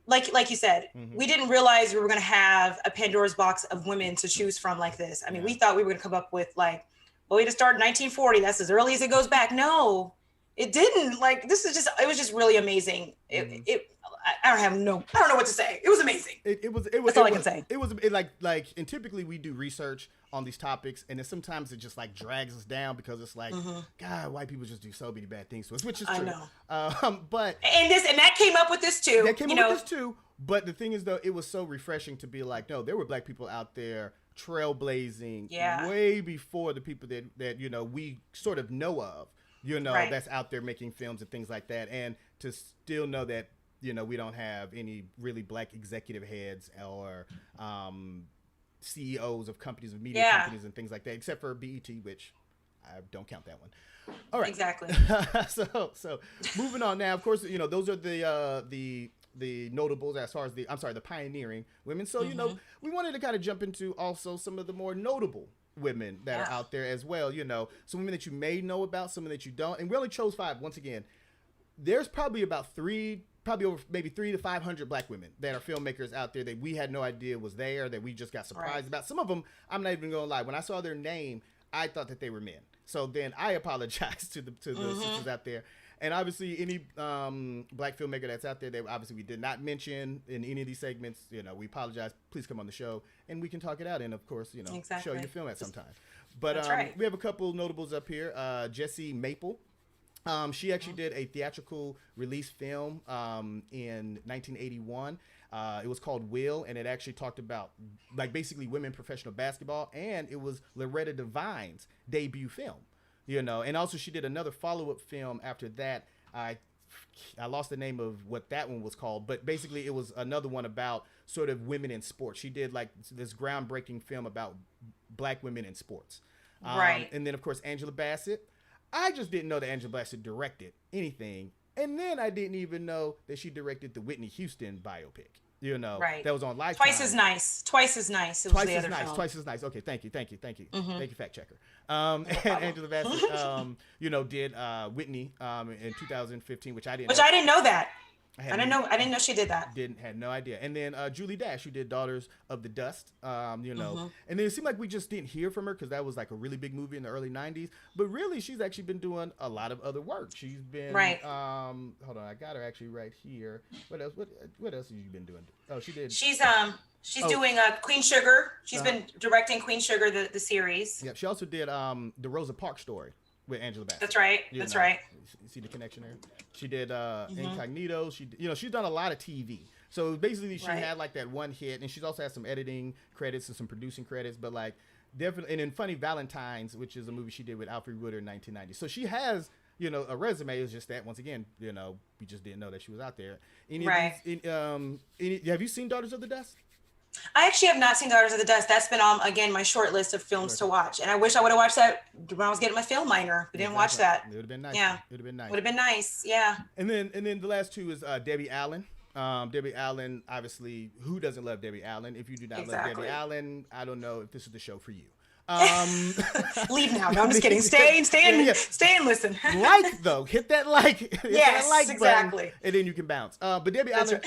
like you said, we didn't realize we were going to have a Pandora's box of women to choose from like this. I mean, we thought we were going to come up with, like, well, we had to start in 1940. That's as early as it goes back. No, it didn't. Like, it was just really amazing. I don't know what to say. It was amazing. That's all I can say. And typically we do research on these topics, and then sometimes it just like drags us down because it's like, God, white people just do so many bad things to us, which is true. I know. But and that came up with this too. But the thing is, though, it was so refreshing to be like, no, there were Black people out there trailblazing way before the people that we sort of know of, that's out there making films and things like that, and to still know that we don't have any really Black executive heads or CEOs of companies, of media companies and things like that, except for BET, which I don't count that one. All right, exactly. so moving on now. Of course, those are the notables as far as the pioneering women. So, we wanted to kind of jump into also some of the more notable women that are out there as well. Some women that you may know about, some that you don't. And we only chose 5. Once again, there's probably over maybe 300 to 500 Black women that are filmmakers out there that we had no idea was there, that we just got surprised about. Some of them, I'm not even going to lie, when I saw their name, I thought that they were men. So then I apologize to the sisters out there. And obviously, any Black filmmaker that's out there that obviously we did not mention in any of these segments, we apologize. Please come on the show, and we can talk it out. And of course, show your film at some time. But we have a couple notables up here. Jessie Maple. She actually did a theatrical release film in 1981. It was called Will, and it actually talked about like basically women professional basketball, and it was Loretta Devine's debut film. And also she did another follow-up film after that. I lost the name of what that one was called, but basically it was another one about sort of women in sports. She did like this groundbreaking film about Black women in sports. Right. And then of course Angela Bassett. I just didn't know that Angela Bassett directed anything. And then I didn't even know that she directed the Whitney Houston biopic. That was on Lifetime. Twice as nice. It was the other film. Twice as nice. Okay, thank you. Thank you, fact checker. And Angela Bassett, did Whitney in 2015, which I didn't know that. I didn't know she did that. Had no idea. And then Julie Dash, who did Daughters of the Dust, and then it seemed like we just didn't hear from her because that was like a really big movie in the early 90s. But really, she's actually been doing a lot of other work. She's been hold on, I got her actually right here. What else? What else have you been doing? Oh, she did. She's doing Queen Sugar. She's been directing Queen Sugar, the series. Yeah, she also did the Rosa Parks story with Angela Bassett. That's right. That's right. You see the connection there? She did Incognito. She's done a lot of TV. So basically she had like that one hit, and she's also had some editing credits and some producing credits, but like definitely, and in Funny Valentines, which is a movie she did with Alfred Woodard in 1990. So she has, a resume. It's just that once again, we just didn't know that she was out there. Have you seen Daughters of the Dust? I actually have not seen Daughters of the Dust. That's been on, again, my short list of films to watch. And I wish I would have watched that when I was getting my film minor. But didn't watch that. It would have been nice. Yeah. It would have been nice. Would have been nice. Yeah. And then the last two is Debbie Allen. Debbie Allen, obviously, who doesn't love Debbie Allen? If you do not love Debbie Allen, I don't know if this is the show for you. Leave now. No, I'm just kidding. Stay and listen. Hit that like. Yes, that like exactly. Button, and then you can bounce. But Debbie Allen,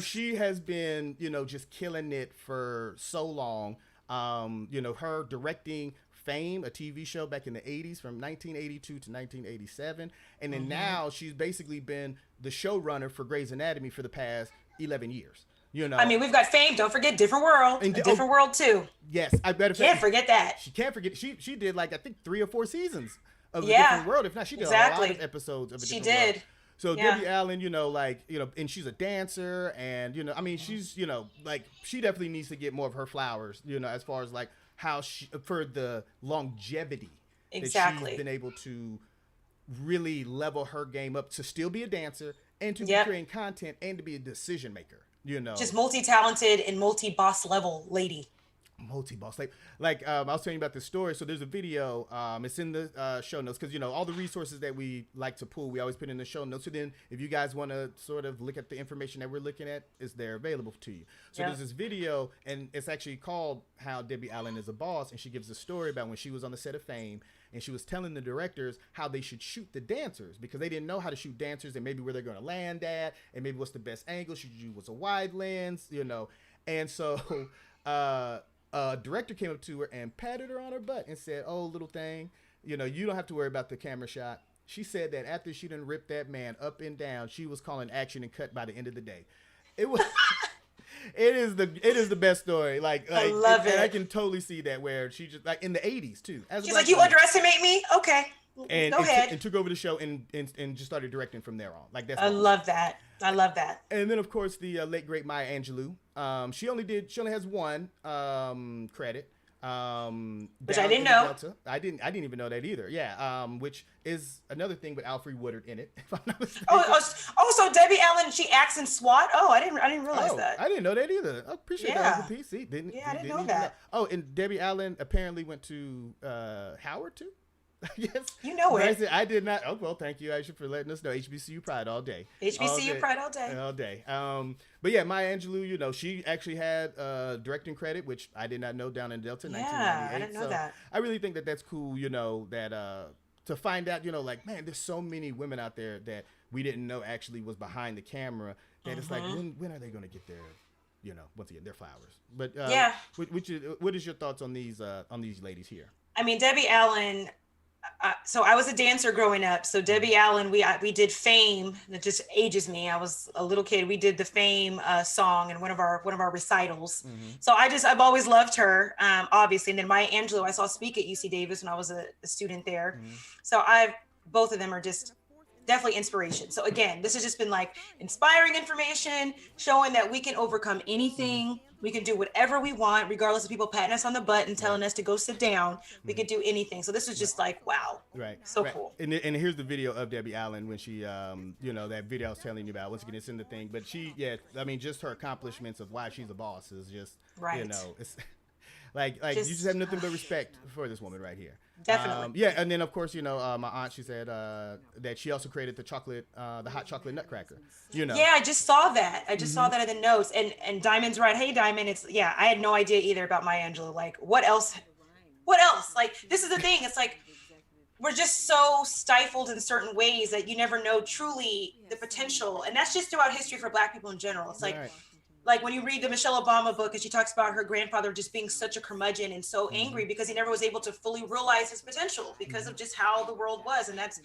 she has been, just killing it for so long. Her directing Fame, a TV show back in the 80s from 1982 to 1987. And then now she's basically been the showrunner for Grey's Anatomy for the past 11 years. You know, I mean, we've got Fame. Don't forget Different World. And Different World too. Yes, I better can't forget that. She can't forget. She did like I think 3 or 4 seasons of a Different World. If not, she did a lot of episodes of a Different World. She did. So Debbie Allen, you know, like, you know, and she's a dancer, and, you know, I mean, she's, you know, like, she definitely needs to get more of her flowers, you know, as far as like how she, for the longevity that she's been able to really level her game up to still be a dancer and to be creating content and to be a decision maker, you know. Just multi-talented and multi-boss level lady. Multi-boss. Like I was telling you about this story. So there's a video. It's in the show notes because, you know, all the resources that we like to pull, we always put in the show notes. So then if you guys want to sort of look at the information that we're looking at, is there available to you. So there's this video, and it's actually called How Debbie Allen is a Boss. And she gives a story about when she was on the set of Fame, and she was telling the directors how they should shoot the dancers because they didn't know how to shoot dancers and maybe where they're going to land at and maybe what's the best angle. Should you use a wide lens, you know? And so, director came up to her and patted her on her butt and said, "Oh, little thing, you know, you don't have to worry about the camera shot." She said that after she done ripped that man up and down, she was calling action and cut by the end of the day. It was, it is the best story. Like I love it. And I can totally see that where she just like in the 80s too. She's like, "You underestimate me? Okay, and go ahead." And took over the show and just started directing from there on. Like that's. I love that. I love that. And then of course the late great Maya Angelou. She only has one credit. Which I didn't know. Delta. I didn't even know that either. Yeah. Which is another thing with Alfre Woodard in it. If I'm not mistaken. So Debbie Allen, she acts in SWAT. Oh, I didn't realize that. I didn't know that either. I appreciate that as a piece. I didn't know that. Oh, and Debbie Allen apparently went to Howard too. Yes. You know it. I did not. Oh, well, thank you, Aisha, for letting us know. HBCU Pride all day. HBCU Pride all day. All day. But yeah, Maya Angelou, you know, she actually had directing credit, which I did not know down in Delta, 1998. I didn't know that. I really think that that's cool, you know, that to find out, you know, like, man, there's so many women out there that we didn't know actually was behind the camera that it's like, when are they going to get their, you know, once again, their flowers? But what is your thoughts on these ladies here? I mean, Debbie Allen. So I was a dancer growing up. So Debbie Allen, we did Fame. That just ages me. I was a little kid. We did the Fame song in one of our recitals. So I've always loved her, obviously. And then Maya Angelou, I saw speak at UC Davis when I was a student there. So both of them are just definitely inspiration. So again, this has just been like inspiring information, showing that we can overcome anything. We can do whatever we want, regardless of people patting us on the butt and telling us to go sit down. We could do anything. So this was just like, wow. Right. So cool. And here's the video of Debbie Allen when she, you know, that video I was telling you about. Once again, it's in the thing. But I mean, just her accomplishments of why she's a boss is just, you know, it's like you just have nothing but respect for this woman right here. Definitely. And then of course, you know, my aunt, she said that she also created the hot chocolate nutcracker. You know. Yeah, I just saw that. I just saw that in the notes. And Diamond's right. Hey, Diamond. I had no idea either about Maya Angelou. Like, what else? Like, this is the thing. It's like we're just so stifled in certain ways that you never know truly the potential. And that's just throughout history for Black people in general. It's like. Right. Like when you read the Michelle Obama book and she talks about her grandfather just being such a curmudgeon and so angry because he never was able to fully realize his potential because of just how the world was. And that's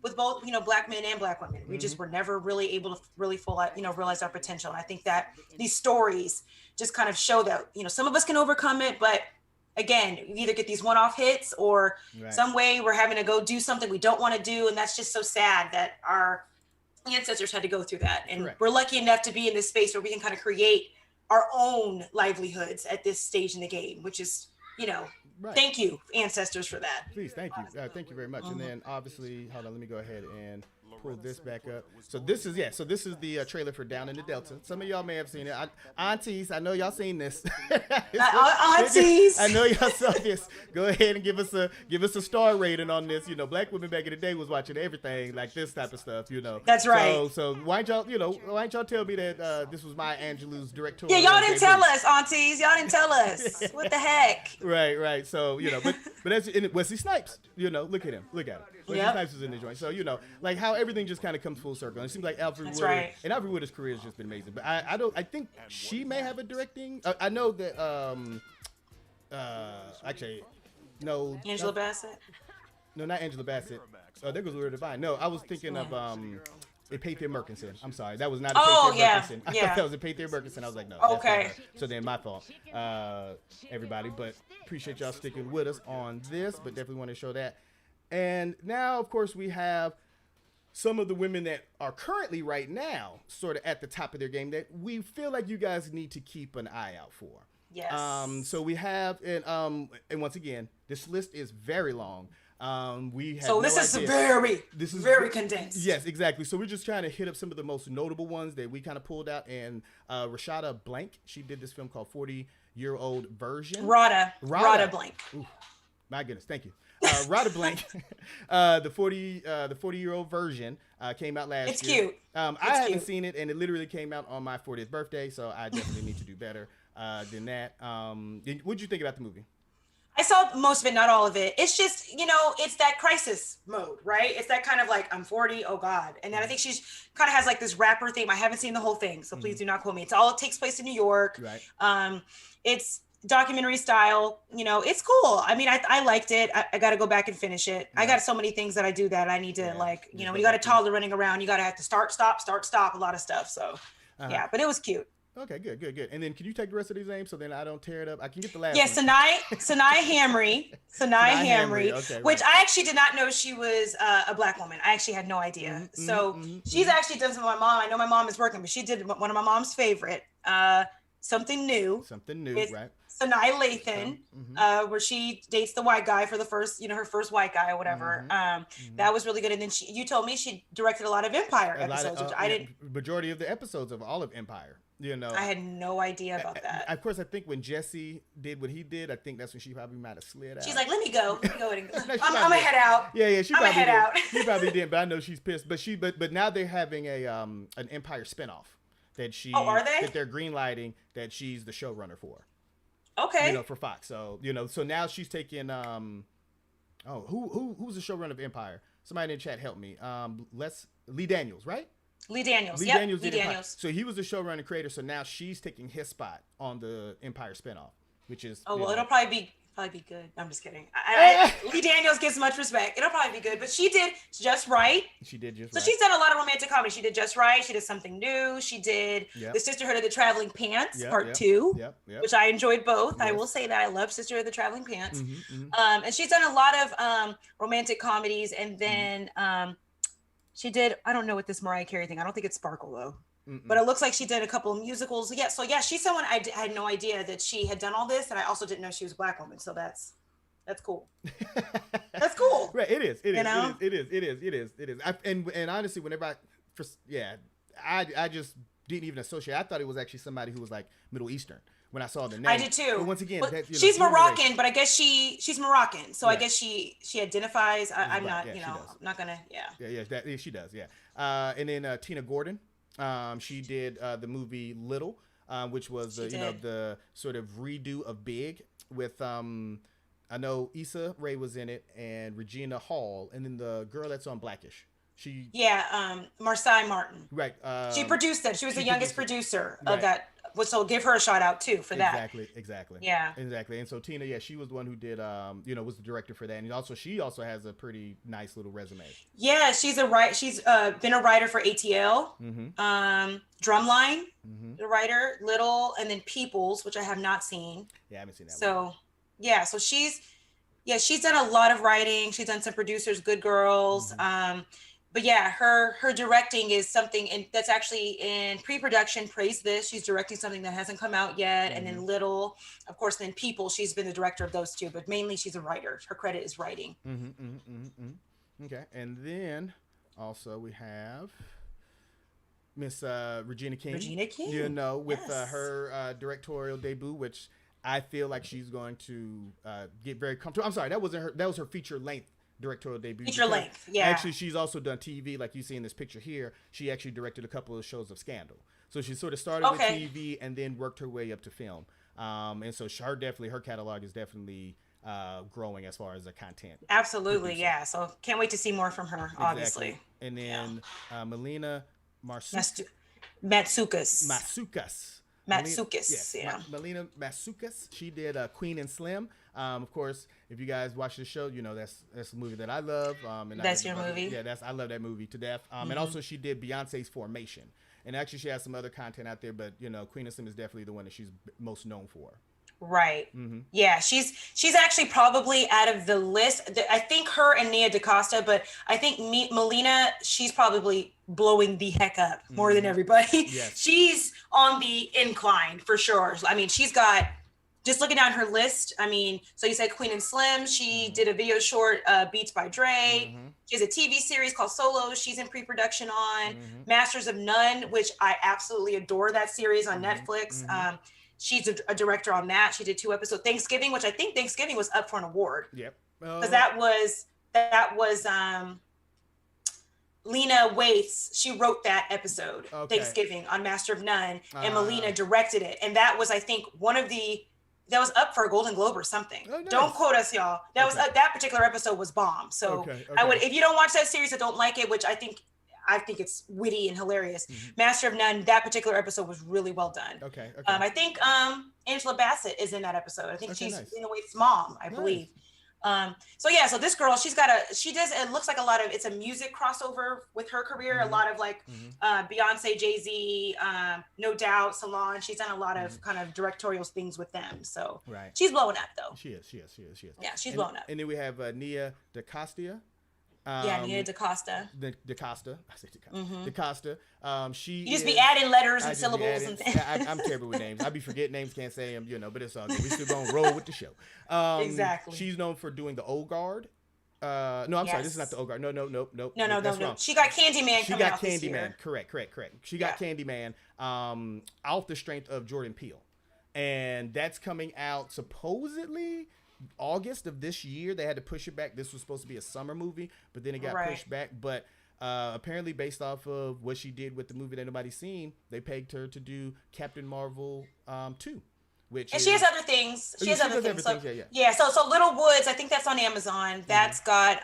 with both, you know, Black men and Black women. We just were never really able to really realize our potential. And I think that these stories just kind of show that, you know, some of us can overcome it, but again, we either get these one-off hits or some way we're having to go do something we don't want to do. And that's just so sad that our ancestors had to go through that, and we're lucky enough to be in this space where we can kind of create our own livelihoods at this stage in the game, which is, you know, thank you ancestors for that. Please, thank you very much. And then obviously, hold on, let me go ahead and pull this back up. So this is the trailer for Down in the Delta. Some of y'all may have seen it. Aunties, I know y'all seen this. Aunties, I know y'all saw this. Go ahead and give us a star rating on this. You know, Black women back in the day was watching everything like this type of stuff. You know, that's right. So why don't y'all tell me that this was Maya Angelou's directorial? Yeah, y'all didn't tell us, aunties. Y'all didn't tell us. What the heck? Right. So you know, but that's Wesley Snipes. You know, look at him. Wesley Snipes is in the joint. So you know, like how everything just kind of comes full circle. And it seems like Alfre Woodard and Alfre Woodard's career has just been amazing. But I think she may have a directing. I know that actually, No, Angela Bassett. No, not Angela Bassett. Oh, there goes Laura Devine. No, I was thinking of a Paythe Murkison. I'm sorry, that was not a Paythe Murkison. I thought that was a Paythe Murkison. I was like, no, that's not her. So then my fault, everybody. But appreciate y'all sticking with us on this. But definitely want to show that. And now, of course, we have some of the women that are currently right now sort of at the top of their game that we feel like you guys need to keep an eye out for. Yes. So we have, and once again, this list is very long. We have this is very condensed. Yes, exactly. So we're just trying to hit up some of the most notable ones that we kind of pulled out. And Rashada Blank, she did this film called 40-Year-Old Version. Rada Blank. Ooh, my goodness, thank you. Rada Blank, the 40-year-old version came out last year. It's cute. I haven't seen it, and it literally came out on my 40th birthday, so I definitely need to do better than that. What'd you think about the movie? I saw most of it, not all of it. It's just, it's that crisis mode, right? It's that kind of like, I'm 40, oh God. And then I think she's kind of has like this rapper theme. I haven't seen the whole thing, so please do not quote me. It takes place in New York. Right. It's documentary style, it's cool. I mean, I liked it. I got to go back and finish it. Right. I got so many things that I do that I need to when you got a toddler running around, you got to have to start, stop, a lot of stuff. So yeah, but it was cute. Okay, good. And then can you take the rest of these names so then I don't tear it up? I can get the last one. Sanai Hamri, okay, which I actually did not know she was a Black woman. I actually had no idea. She's actually done some with my mom. I know my mom is working, but she did one of my mom's favorite, Something New, right? Sanai Lathan, where she dates the white guy for the first, her first white guy or whatever. That was really good. And then you told me she directed a lot of Empire episodes, which I didn't. Majority of the episodes of all of Empire. I had no idea about that. Of course, I think when Jesse did what he did, I think that's when she probably might have slid out. She's like, let me go. I'm gonna head out. Yeah, she probably head out. She probably didn't, but I know she's pissed. But now they're having an Empire spinoff that are they? that they're greenlighting that she's the showrunner for. Okay. For Fox. So so now she's taking who's the showrunner of Empire? Somebody in the chat help me. Lee Daniels, right? Lee Daniels. Lee Daniels. So he was the showrunner and creator. So now she's taking his spot on the Empire spinoff, which is it'll probably be good. I'm just kidding. Lee Daniels gets much respect. It'll probably be good. But she did Just Right. She did Just Right. So she's done a lot of romantic comedy. She did Just Right. She did Something New. She did The Sisterhood of the Traveling Pants Part 2, which I enjoyed both. Yes. I will say that I love Sisterhood of the Traveling Pants. And she's done a lot of romantic comedies. And then she did, I don't know what this Mariah Carey thing. I don't think it's Sparkle though. But it looks like she did a couple of musicals. Yeah, so she's someone I had no idea that she had done all this, and I also didn't know she was a Black woman. So that's cool. That's cool. Right, it is. It is. And honestly, whenever I just didn't even associate. I thought it was actually somebody who was like Middle Eastern when I saw the name. I did too. But once again, she's Moroccan, but I guess she's Moroccan. So I guess she identifies. I'm not. I'm not gonna. Yeah, she does. Yeah. And then Tina Gordon. She did the movie Little, which was the sort of redo of Big with I know Issa Rae was in it and Regina Hall, and then the girl that's on Blackish. Marcy Martin. Right. She produced it. She was the youngest producer of that. So give her a shout out too for that. Exactly. Yeah. Exactly. And so Tina, she was the one who did, was the director for that, and she also has a pretty nice little resume. Yeah, she's been a writer for ATL, Drumline, the writer, Little, and then Peoples, which I have not seen. Yeah, I haven't seen that. So she's done a lot of writing. She's done some producers, Good Girls. But yeah, her directing is something that's actually in pre-production. Praise This. She's directing something that hasn't come out yet. And then Little, of course, then People. She's been the director of those two, but mainly she's a writer. Her credit is writing. Okay. And then also we have Miss Regina King. With her directorial debut, which I feel like she's going to get very comfortable. I'm sorry, that was her feature length directorial debut. Actually, she's also done TV, like you see in this picture here. She actually directed a couple of shows of Scandal. So she sort of started with TV and then worked her way up to film. And so her catalog is definitely growing as far as the content. Absolutely, producer. Yeah. So can't wait to see more from her, obviously. And then Melina Matsoukas. Matsoukas, Melina Matsoukas. She did Queen and Slim. Of course, if you guys watch the show, you know that's a movie that I love. And that's your movie? Yeah, I love that movie to death. And also she did Beyonce's Formation. And actually she has some other content out there, but you know, Queen and Slim is definitely the one that she's most known for. Right. Yeah, she's actually probably out of the list. I think her and Nia DaCosta, but I think Melina, she's probably blowing the heck up more than everybody. Yes. She's on the incline for sure. I mean, she's got, just looking down her list, I mean, so you said Queen and Slim, she did a video short, Beats by Dre. She has a TV series called Solo, she's in pre-production on. Masters of None, which I absolutely adore that series on Netflix. She's a director on that. She did 2 episodes. Thanksgiving, which I think Thanksgiving was up for an award. Yep. Because that was Lena Waithe. She wrote that episode, Thanksgiving, on Master of None, and Melina directed it. And that was, I think, that was up for a Golden Globe or something. Oh, nice. Don't quote us, y'all. That was that particular episode was bomb. So I would, if you don't watch that series or don't like it, which I think it's witty and hilarious. Master of None, that particular episode was really well done. Okay. I think Angela Bassett is in that episode. I think she's Lena Waithe's mom, I believe. So this girl, it looks like it's a music crossover with her career. A lot of like Beyonce, Jay-Z, No Doubt, Solange. She's done a lot of kind of directorial things with them. So she's blowing up though. She is. Yeah, she's blowing up. And then we have Nia DaCosta. Nia DaCosta. DaCosta. I say DaCosta. You just be adding letters and syllables and things. I'm terrible with names. I be forgetting names, can't say them, but it's all good. We still gonna roll with the show. Exactly. She's known for doing the Old Guard. No, I'm sorry. This is not the Old Guard. No. No. She got Candyman coming out this year. Correct. She got Candyman off the strength of Jordan Peele. And that's coming out supposedly August of this year. They had to push it back. This was supposed to be a summer movie, but then it got pushed back. But apparently based off of what she did with the movie that nobody's seen, they pegged her to do Captain Marvel 2. She has other things. She has other things. So Little Woods, I think that's on Amazon. That's got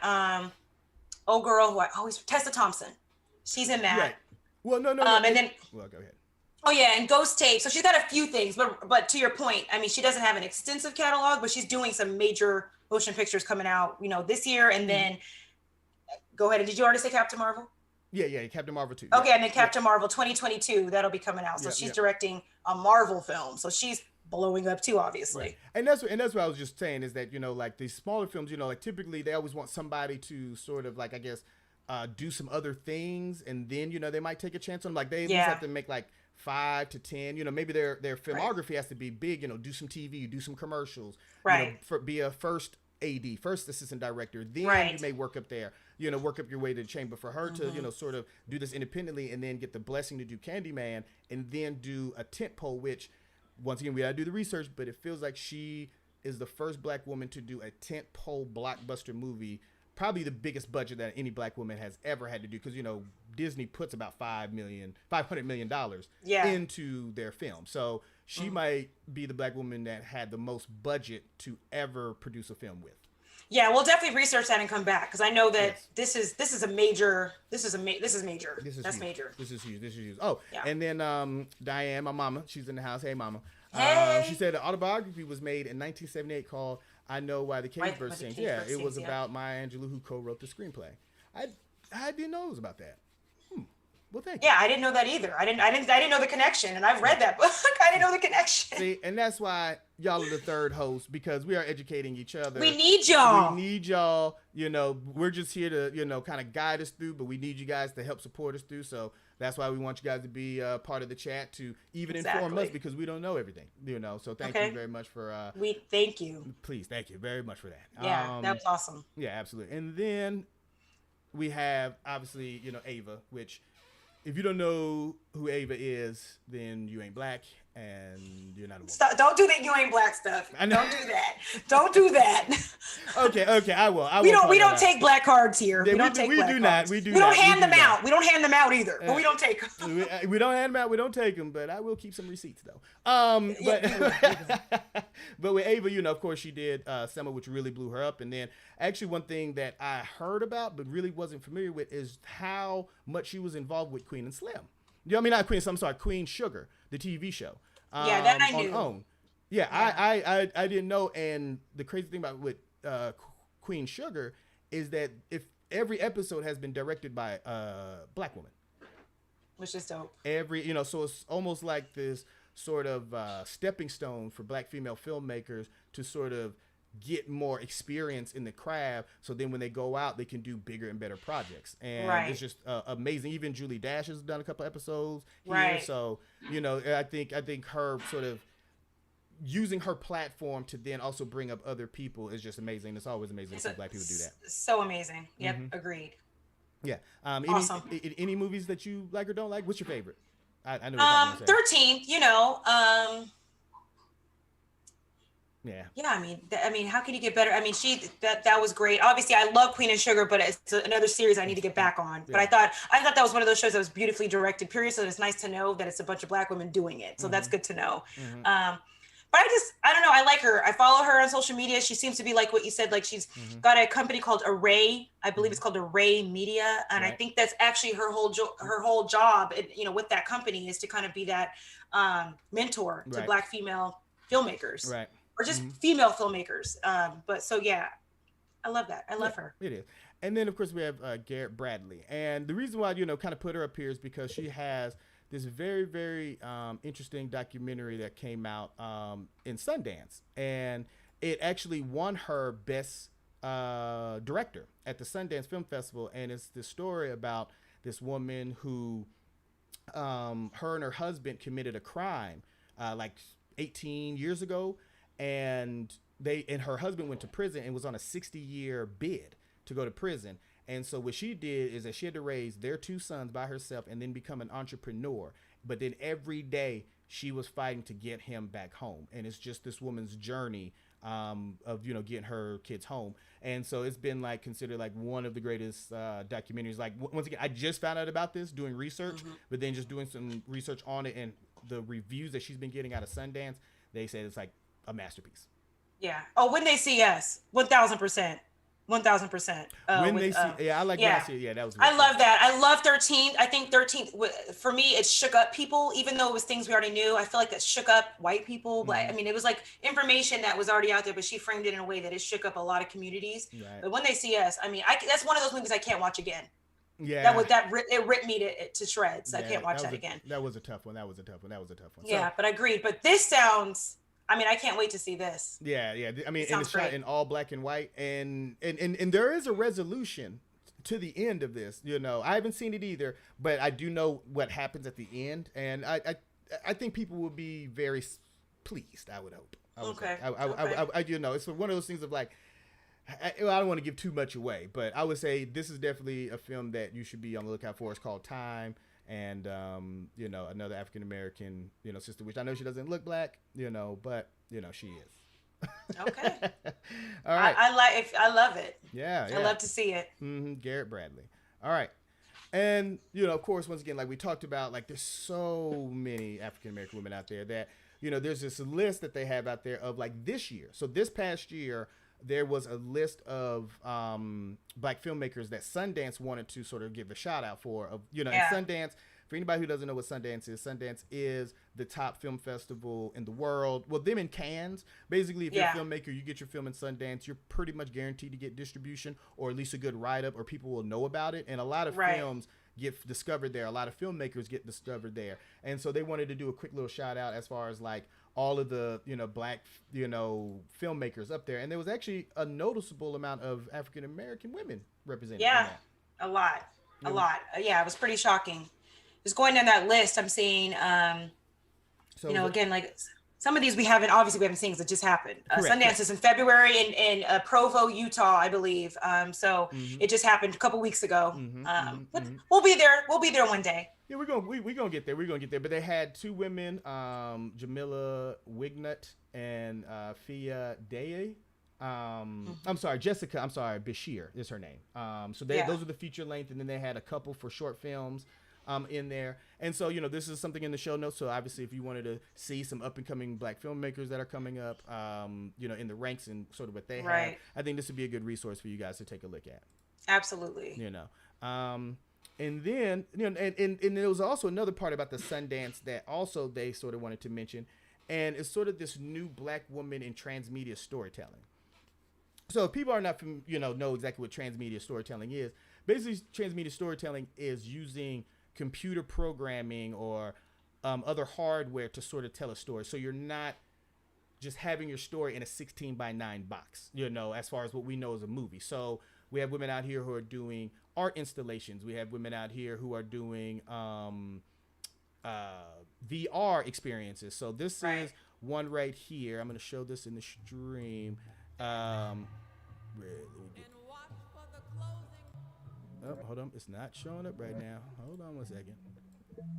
Tessa Thompson. She's in that. Right. Well, no. And then go ahead. Oh yeah, and Ghost Tape. So she's got a few things, but to your point, I mean, she doesn't have an extensive catalog, but she's doing some major motion pictures coming out, this year. And then, go ahead. Did you already say Captain Marvel? Yeah, Captain Marvel 2. Okay, and then Captain Marvel 2022, that'll be coming out. So she's directing a Marvel film. So she's blowing up too, obviously. Right. And that's what I was just saying is that like these smaller films, like typically they always want somebody to sort of like do some other things, and then they might take a chance on them. Like they at least have to make like 5 to 10, maybe their filmography has to be big, do some TV, do some commercials, be a first AD, first assistant director, then you may work up there, work up your way to the chain. But for her to, sort of do this independently and then get the blessing to do Candyman and then do a tentpole, which once again, we gotta do the research, but it feels like she is the first Black woman to do a tentpole blockbuster movie, probably the biggest budget that any Black woman has ever had to do, because Disney puts about $500 million into their film. So she might be the Black woman that had the most budget to ever produce a film with. Yeah, we'll definitely research that and come back, because I know that this is major. This is major. That's huge. major. This is huge. Oh, and then Diane, my mama, she's in the house. Hey, mama. Hey. She said the autobiography was made in 1978 called "I Know Why the Cage Bird Sings." Yeah, it was about Maya Angelou, who co-wrote the screenplay. I didn't know it was about that. Well, thank you. Yeah, I didn't know that either. I didn't know the connection, and I've read that book. I didn't know the connection. See, and that's why y'all are the third host, because we are educating each other. We need y'all. We're just here to, kind of guide us through, but we need you guys to help support us through. So that's why we want you guys to be part of the chat to even inform us, because we don't know everything, So thank you very much for. We thank you. Please, thank you very much for that. Yeah, that was awesome. Yeah, absolutely. And then we have obviously, Ava, which. If you don't know who Ava is, then you ain't Black and you're not a woman. Stop, don't do that. You ain't Black stuff. Don't do that. Don't do that. Okay, I will. We don't take Black cards here. Yeah, we don't take Black cards. We don't hand them out. We don't hand them out either. But we don't take them. We don't hand them out. We don't take them. But I will keep some receipts though. But with Ava, of course she did Selma, which really blew her up. And then actually one thing that I heard about but really wasn't familiar with is how much she was involved with Queen and Slim. Not Queen. I'm sorry, Queen Sugar, the TV show. Yeah, that I on knew. OWN. Yeah, yeah. I didn't know. And the crazy thing about with Queen Sugar is that if every episode has been directed by a Black woman, which is dope. So it's almost like this sort of stepping stone for Black female filmmakers to sort of get more experience in the craft, so then when they go out they can do bigger and better projects. And it's just amazing. Even Julie Dash has done a couple episodes here, so I think her sort of using her platform to then also bring up other people is just amazing. It's always amazing to see Black people do that. So amazing. Yep. Agreed. Yeah. Awesome. Any movies that you like or don't like? What's your favorite? I know. 13th. Yeah. Yeah, I mean, how can you get better? I mean, that was great. Obviously, I love Queen and Sugar, but it's another series I need to get back on. But I thought that was one of those shows that was beautifully directed. Period. So it's nice to know that it's a bunch of Black women doing it. So that's good to know. But I don't know. I like her. I follow her on social media. She seems to be like what you said. Like she's got a company called Array. I believe it's called Array Media, and I think that's actually her whole job. With that company is to kind of be that mentor to Black female filmmakers, or just female filmmakers. But so yeah, I love that. I love her. It is. And then of course we have Garrett Bradley, and the reason why kind of put her up here is because she has this very, very interesting documentary that came out in Sundance, and it actually won her Best Director at the Sundance Film Festival. And it's the story about this woman who, her and her husband committed a crime like 18 years ago, and her husband went to prison and was on a 60-year bid to go to prison. And so what she did is that she had to raise their 2 sons by herself and then become an entrepreneur. But then every day she was fighting to get him back home. And it's just this woman's journey of, getting her kids home. And so it's been considered one of the greatest documentaries. Once again, I just found out about this doing research, but then just doing some research on it, and the reviews that she's been getting out of Sundance, they said it's a masterpiece. Yeah. Oh, When They See Us, 1,000%. 1,000%. When they see, I like last year. Yeah, that was. I love that. I love 13th. I think 13th for me, it shook up people, even though it was things we already knew. I feel like that shook up white people. But I mean, it was information that was already out there, but she framed it in a way that it shook up a lot of communities. Right. But When They See Us, I mean, that's one of those movies I can't watch again. Yeah, it ripped me to shreds. I can't watch that again. That was a tough one. Yeah, but I agreed. But this sounds. I mean, I can't wait to see this. Yeah. I mean, and it's shot in all black and white, and there is a resolution to the end of this. I haven't seen it either, but I do know what happens at the end, and I think people will be very pleased. I would hope. Okay. It's one of those things of I don't want to give too much away, but I would say this is definitely a film that you should be on the lookout for. It's called Time. And, another African-American, sister, which I know she doesn't look black, but, she is. Okay. All right. I love it. Yeah. I love to see it. Garrett Bradley. All right. And, of course, once again, we talked about, there's so many African-American women out there that, there's this list that they have out there of, this year. So this past year, there was a list of Black filmmakers that Sundance wanted to sort of give a shout out for. And Sundance, for anybody who doesn't know what Sundance is the top film festival in the world. Well, them in Cannes. Basically, if you're a filmmaker, you get your film in Sundance, you're pretty much guaranteed to get distribution or at least a good write-up, or people will know about it. And a lot of films get discovered there. A lot of filmmakers get discovered there. And so they wanted to do a quick little shout out as far as all of the Black filmmakers up there, and there was actually a noticeable amount of African American women represented. A lot. Yeah, it was pretty shocking. Just going down that list, I'm seeing again, some of these we haven't seen because it just happened. Sundance is in February in Provo, Utah, I believe. It just happened a couple weeks ago. But we'll be there one day. Yeah, we're gonna get there. But they had 2 women, Jamila Wignut and Fia Daye. I'm sorry, Jessica. I'm sorry, Bashir is her name. Those are the feature length, and then they had a couple for short films in there. And so this is something in the show notes. So obviously, if you wanted to see some up and coming Black filmmakers that are coming up, in the ranks and sort of what they have, I think this would be a good resource for you guys to take a look at. Absolutely. And then, and there was also another part about the Sundance that also they sort of wanted to mention, and it's sort of this new Black woman in transmedia storytelling. So if people are not from, know exactly what transmedia storytelling is, basically transmedia storytelling is using computer programming or other hardware to sort of tell a story. So you're not just having your story in a 16:9 box, as far as what we know as a movie. So we have women out here who are doing art installations. We have women out here who are doing VR experiences. So this is one right here. I'm going to show this in the stream. Oh, hold on. It's not showing up right now. Hold on one second.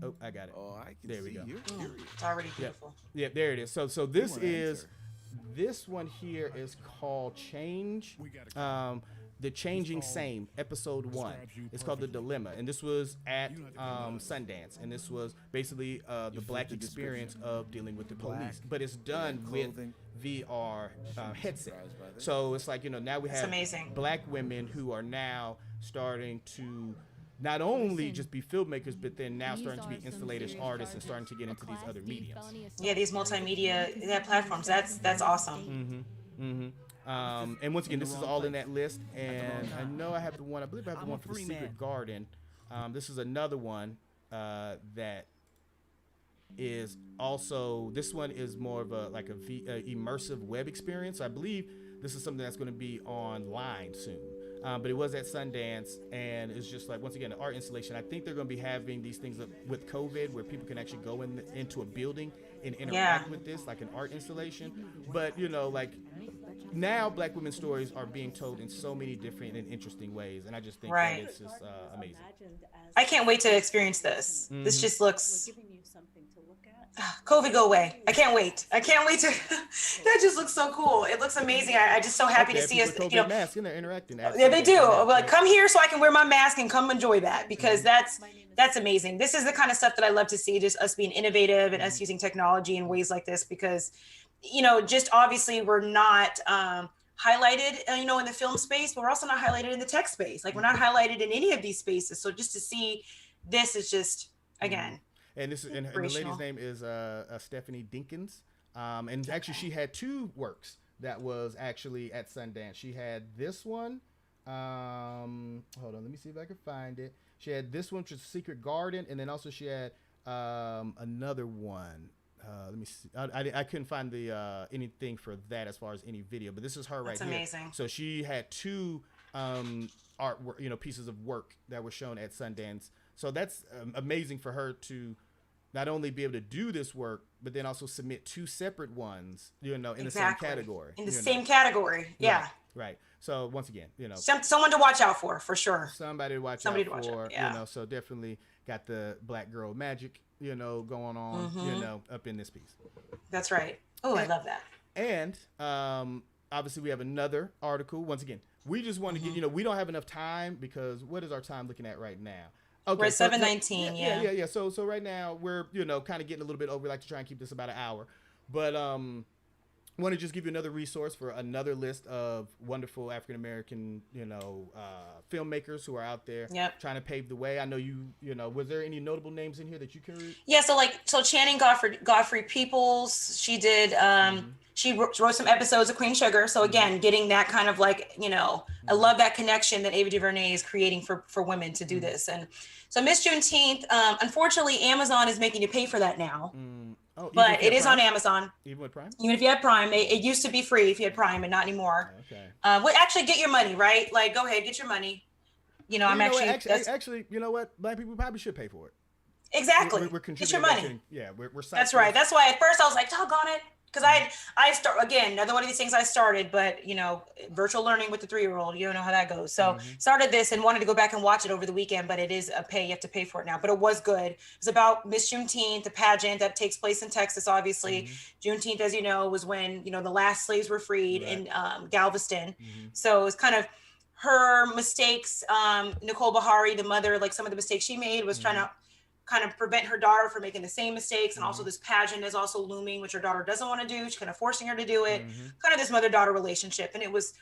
Oh, I got it. Oh, I can there we see go. It's already beautiful. Yeah, there it is. So this is, this one here is called Change. The Changing Same, episode 1. It's called The Dilemma, and this was at Sundance, and this was basically the Black experience of dealing with the police, but it's done with VR headset. So it's like, now we have Black women who are now starting to not only just be filmmakers, but then now starting to be installators, artists, and starting to get into these other mediums. Yeah, these multimedia platforms. That's awesome. And once again, this is all in that list. And I know I have the one. I believe I have the one for the Secret Garden. This is another one that is also. This one is more of a immersive web experience. So I believe this is something that's going to be online soon. But it was at Sundance, and it's just like, once again, an art installation. I think they're going to be having these things with COVID where people can actually go into a building and interact with this, like an art installation. But, now Black women's stories are being told in so many different and interesting ways, and I just think that it's just amazing. I can't wait to experience this. This just looks... COVID, go away. I can't wait. I can't wait to... That just looks so cool. It looks amazing. I'm just so happy to see us. Masks and they're interacting. Yeah, they do. Like, come here so I can wear my mask and come enjoy that, because that's amazing. This is the kind of stuff that I love to see, just us being innovative and us using technology in ways like this, because, just obviously we're not highlighted, in the film space, but we're also not highlighted in the tech space. Like, we're not highlighted in any of these spaces. So just to see this is just, again, and this is, and the lady's name is Stephanie Dinkins. And actually she had 2 works that was actually at Sundance. She had this one. Hold on, let me see if I can find it. She had this one, which is Secret Garden, and then also she had another one. Let me see. I couldn't find the anything for that as far as any video, but this is her right here. That's amazing. So she had 2 art, pieces of work that were shown at Sundance. So that's amazing for her to not only be able to do this work, but then also submit 2 separate ones, in the same category. In the same category, yeah. Right. So once again, someone to watch out for sure. Somebody to watch out for. Yeah. So definitely got the Black girl magic, going on, up in this piece. That's right. Oh, I love that. And obviously we have another article. Once again, we just want to get, we don't have enough time, because what is our time looking at right now? Okay, we're at 7:19. Yeah. So right now we're kind of getting a little bit over. We like to try and keep this about an hour, but want to just give you another resource for another list of wonderful African American filmmakers who are out there trying to pave the way. I know was there any notable names in here that you can read? Yeah, so Channing Godfrey Peoples, she did she wrote some episodes of Queen Sugar. So again, getting that kind of I love that connection that Ava DuVernay is creating for women to do this. And so Miss Juneteenth, unfortunately, Amazon is making you pay for that now. Oh, but it is on Amazon. Even with Prime? Even if you had Prime. It used to be free if you had Prime, and not anymore. Okay. Well, actually, get your money, right? Like, go ahead, get your money. Actually, you know what? Black people probably should pay for it. Exactly. We're get your money. We're That's right. That's why at first I was like, doggone it. Because I start, again, another one of these things I started, but, virtual learning with the 3-year-old, you don't know how that goes. So started this and wanted to go back and watch it over the weekend, but it is you have to pay for it now. But it was good. It's about Miss Juneteenth, the pageant that takes place in Texas, obviously. Juneteenth, as you know, was when, the last slaves were freed in Galveston. So it's kind of her mistakes. Nicole Beharie, the mother, some of the mistakes she made was trying to kind of prevent her daughter from making the same mistakes. And also this pageant is also looming, which her daughter doesn't want to do. She's kind of forcing her to do it. Kind of this mother-daughter relationship. And it was,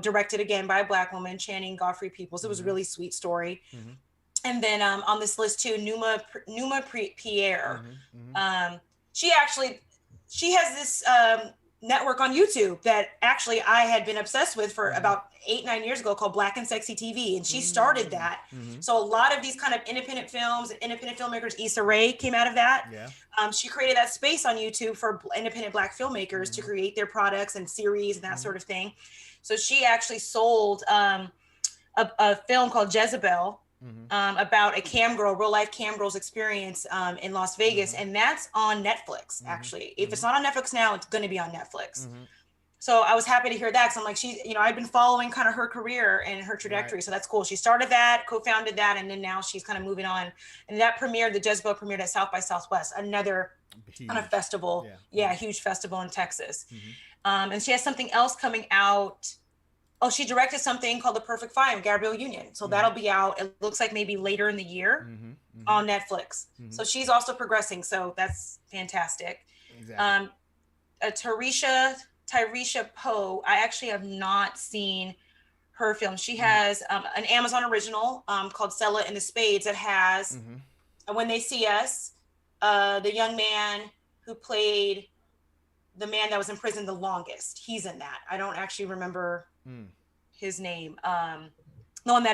directed again by a Black woman, Channing Godfrey Peoples. It was a really sweet story. And then on this list too, Pierre. She has this network on YouTube that actually I had been obsessed with for about 8-9 years ago, called Black and Sexy TV, and she started that. So a lot of these kind of independent films and independent filmmakers, Issa Rae came out of that. She created that space on YouTube for independent Black filmmakers to create their products and series and that sort of thing. So she actually sold a film called Jezebel, about a cam girl, real life cam girl's experience in Las Vegas. And that's on Netflix, actually. If it's not on Netflix now, it's going to be on Netflix. So I was happy to hear that, because I'm like, I've been following kind of her career and her trajectory. So that's cool. She started that, co-founded that, and then now she's kind of moving on. And that premiered, the Jezebel premiered at South by Southwest, another kind of festival. Huge festival in Texas. And she has something else coming out. Oh, she directed something called The Perfect Five, Gabrielle Union. So that'll be out, it looks like maybe later in the year on Netflix. So she's also progressing. So that's fantastic. Tyresha Poe, I actually have not seen her film. She has an Amazon original called Sella and the Spades that has When They See Us, the young man who played the man that was in prison the longest. He's in that. I don't actually remember his name. The one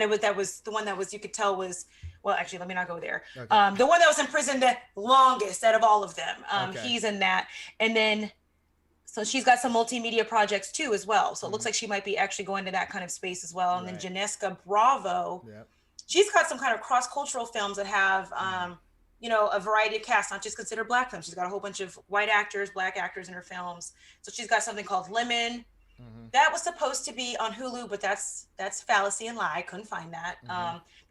that was you could tell was, well, actually, let me not go there. The one that was in prison the longest out of all of them. He's in that. And then, so she's got some multimedia projects too as well. So it looks like she might be actually going to that kind of space as well. And then Janeska Bravo, she's got some kind of cross-cultural films that have, a variety of casts, not just considered Black films. She's got a whole bunch of white actors, Black actors in her films. So she's got something called Lemon. That was supposed to be on Hulu, but that's fallacy and lie. I couldn't find that.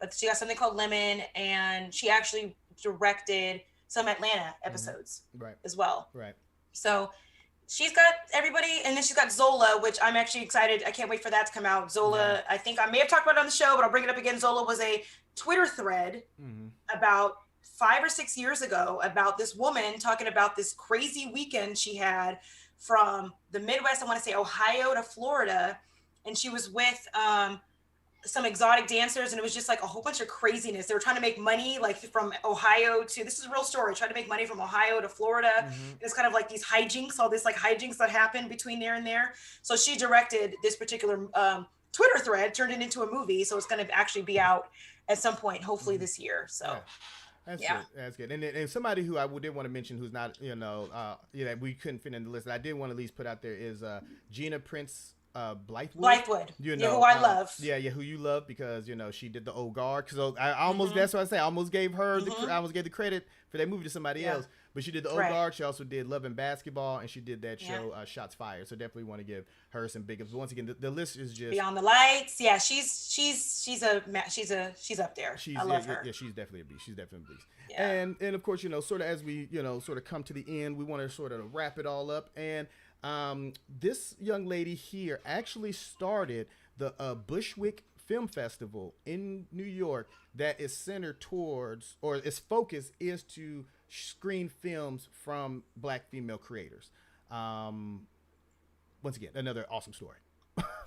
But she got something called Lemon, and she actually directed some Atlanta episodes as well. So she's got everybody, and then she's got Zola, which I'm actually excited. I can't wait for that to come out. Zola, I think I may have talked about it on the show, but I'll bring it up again. Zola was a Twitter thread about 5 or 6 years ago about this woman talking about this crazy weekend she had from the Midwest, I want to say Ohio to Florida. And she was with some exotic dancers, and it was just like a whole bunch of craziness. They were trying to make money, like from Ohio to, this is a real story, trying to make money from Ohio to Florida. It's kind of like these hijinks, all this like hijinks that happen between there and there. So she directed this particular Twitter thread, turned it into a movie. So it's going to actually be out at some point, hopefully this year. So. That's good. That's good. And somebody who I did want to mention, who's not, we couldn't fit in the list, that I did want to at least put out there is Gina Prince Bythewood. Who I love. Who you love, because she did the Old Guard. So I almost that's what I say. I almost gave her I almost gave the credit for that movie to somebody else. But she did the Old Guard. She also did Love and Basketball, and she did that show Shots Fired. So definitely want to give her some big ups. Once again, the list is just Beyond the Lights. Yeah, she's up there. I love her. Yeah, she's definitely a beast. She's definitely a beast. Yeah. And of course, sort of as we sort of come to the end, we want to sort of wrap it all up. And this young lady here actually started the Bushwick Film Festival in New York that is centered towards, or its focus is to screen films from Black female creators. Once again, another awesome story.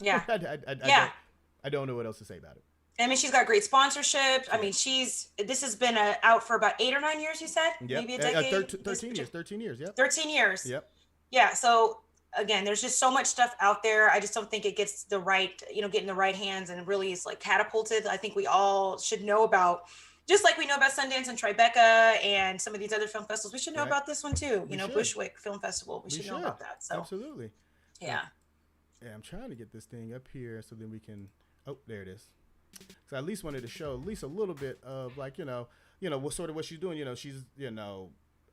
Yeah. I don't know what else to say about it. I mean, she's got great sponsorships. I mean, this has been out for about 8 or 9 years, you said? Yep. Maybe a decade? 13 years. 13 years, yep. 13 years. Yep. Yeah, so again, there's just so much stuff out there. I just don't think it gets the right, get in the right hands and really is like catapulted. I think we all should know about, just like we know about Sundance and Tribeca and some of these other film festivals, we should know about this one too. Bushwick Film Festival. We should know about that. So absolutely. Yeah. Yeah, I'm trying to get this thing up here so then we can, oh, there it is. So I at least wanted to show at least a little bit of like, what sort of what she's doing. She's,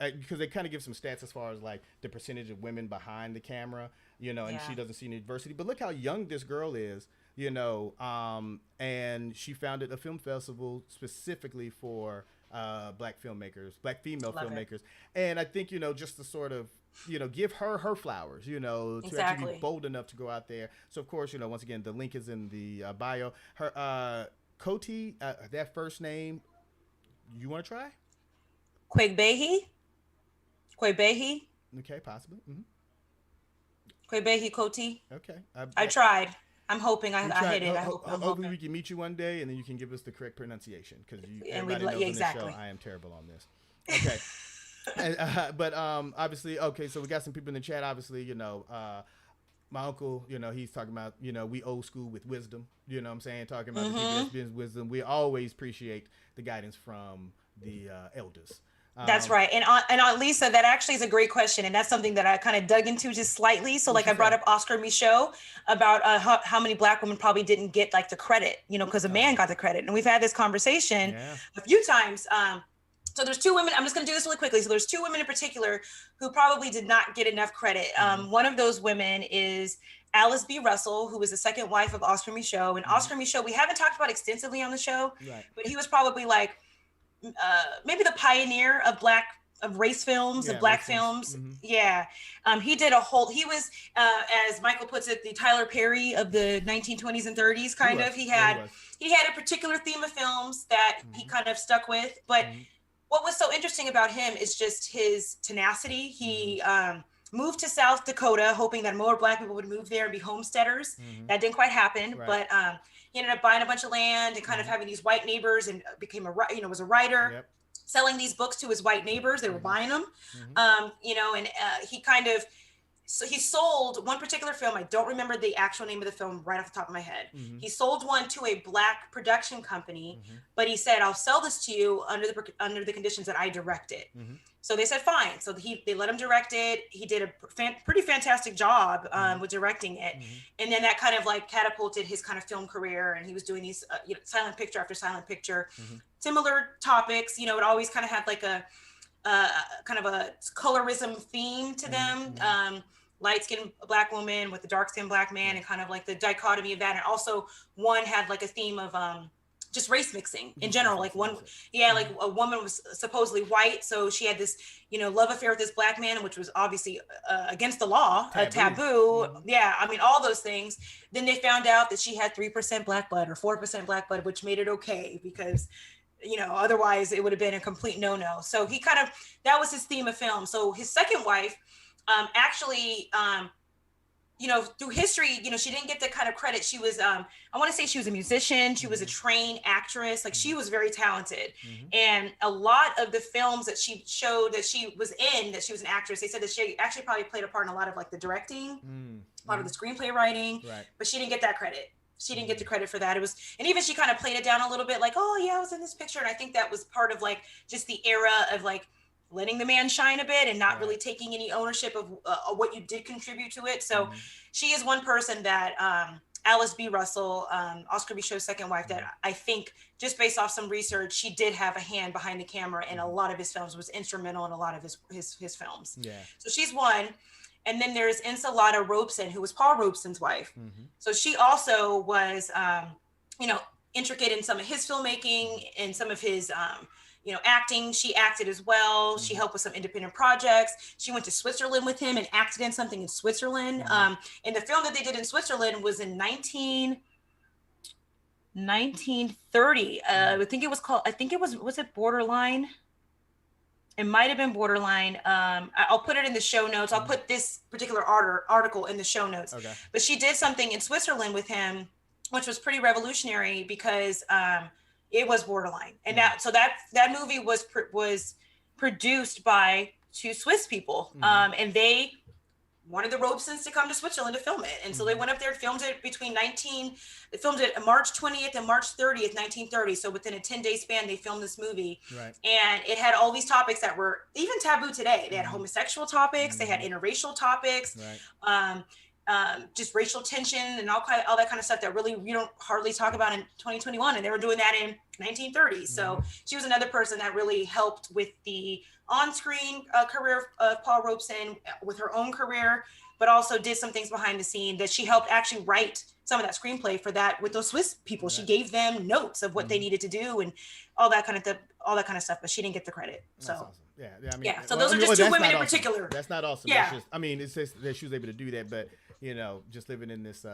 because they kind of give some stats as far as like the percentage of women behind the camera, and she doesn't see any diversity. But look how young this girl is, and she founded a film festival specifically for Black filmmakers, Black female filmmakers. And I think, just to sort of, give her flowers, to actually be bold enough to go out there. So, of course, once again, the link is in the bio. Her, Koti, that first name, you want to try? Quegbehi. Okay, possibly. Quegbehi Koti. Okay. I tried. I'm hoping I hit it. Hopefully we can meet you one day, and then you can give us the correct pronunciation, because everybody knows exactly. on the show I am terrible on this. Okay. But obviously, okay, so we got some people in the chat. Obviously, my uncle, he's talking about, we old school with wisdom. You know what I'm saying? Talking about the people that's been wisdom. We always appreciate the guidance from the elders. That's right. And Aunt Lisa, that actually is a great question. And that's something that I kind of dug into just slightly. So like I brought up Oscar Michaud about how many Black women probably didn't get like the credit, because a man got the credit. And we've had this conversation a few times. So there's two women, I'm just going to do this really quickly. So there's two women in particular who probably did not get enough credit. One of those women is Alice B. Russell, who was the second wife of Oscar Michaud. And Oscar Michaud, we haven't talked about extensively on the show, but he was probably like, maybe the pioneer of race films and Black films. He did he was, as Michael puts it, the Tyler Perry of the 1920s and 30s, kind of. He had a particular theme of films that he kind of stuck with. But what was so interesting about him is just his tenacity. He moved to South Dakota, hoping that more Black people would move there and be homesteaders. That didn't quite happen, but he ended up buying a bunch of land and kind of having these white neighbors, and became was a writer, selling these books to his white neighbors. They were buying them, and he kind of, so he sold one particular film. I don't remember the actual name of the film right off the top of my head. He sold one to a Black production company, but he said, I'll sell this to you under the conditions that I direct it. So they said, fine. So they let him direct it. He did a pretty fantastic job with directing it. And then that kind of like catapulted his kind of film career. And he was doing these silent picture after silent picture, similar topics. It always kind of had like a kind of a colorism theme to them. Light-skinned Black woman with a dark-skinned Black man, and kind of like the dichotomy of that. And also one had like a theme of just race mixing in general. Like like a woman was supposedly white, so she had this, love affair with this Black man, which was obviously against the law, taboo. I mean, all those things. Then they found out that she had 3% Black blood or 4% Black blood, which made it okay, because otherwise it would have been a complete no-no. So he kind of, that was his theme of film. So his second wife, through history, she didn't get the kind of credit. She was, I want to say she was a musician. She was a trained actress. Like, she was very talented. And a lot of the films that she showed that she was in, that she was an actress, they said that she actually probably played a part in a lot of like the directing, a lot of the screenplay writing, but she didn't get that credit. She didn't get the credit for that. It was, and even she kind of played it down a little bit, like, oh yeah, I was in this picture. And I think that was part of like just the era of like letting the man shine a bit and not really taking any ownership of what you did contribute to it. So she is one person that Alice B. Russell, Oscar Michaud's second wife, that I think, just based off some research, she did have a hand behind the camera in a lot of his films, was instrumental in a lot of his films. So she's one. And then there's Ensalada Robeson, who was Paul Robeson's wife. So she also was, intricate in some of his filmmaking and some of his, acting. She acted as well. She helped with some independent projects. She went to Switzerland with him and acted in something in Switzerland. And the film that they did in Switzerland was in 1930. I think it was it Borderline? It might've been Borderline. I'll put it in the show notes. I'll put this particular article in the show notes. But she did something in Switzerland with him, which was pretty revolutionary, because it was Borderline. And that movie was produced by two Swiss people. And they wanted the Robesons to come to Switzerland to film it. And so they went up there and filmed it they filmed it March 20th and March 30th, 1930. So within a 10-day span, they filmed this movie. And it had all these topics that were even taboo today. They had homosexual topics, they had interracial topics, just racial tension and all that kind of stuff that really you don't hardly talk about in 2021. And they were doing that in 1930s. So she was another person that really helped with the on-screen career of Paul Robeson, with her own career, but also did some things behind the scene that she helped actually write some of that screenplay for that with those Swiss people. She gave them notes of what they needed to do and all that kind of stuff, but she didn't get the credit. So awesome. I mean, so those are just two women in particular. That's not awesome. It's just, I mean, it's just that she was able to do that, but just living in this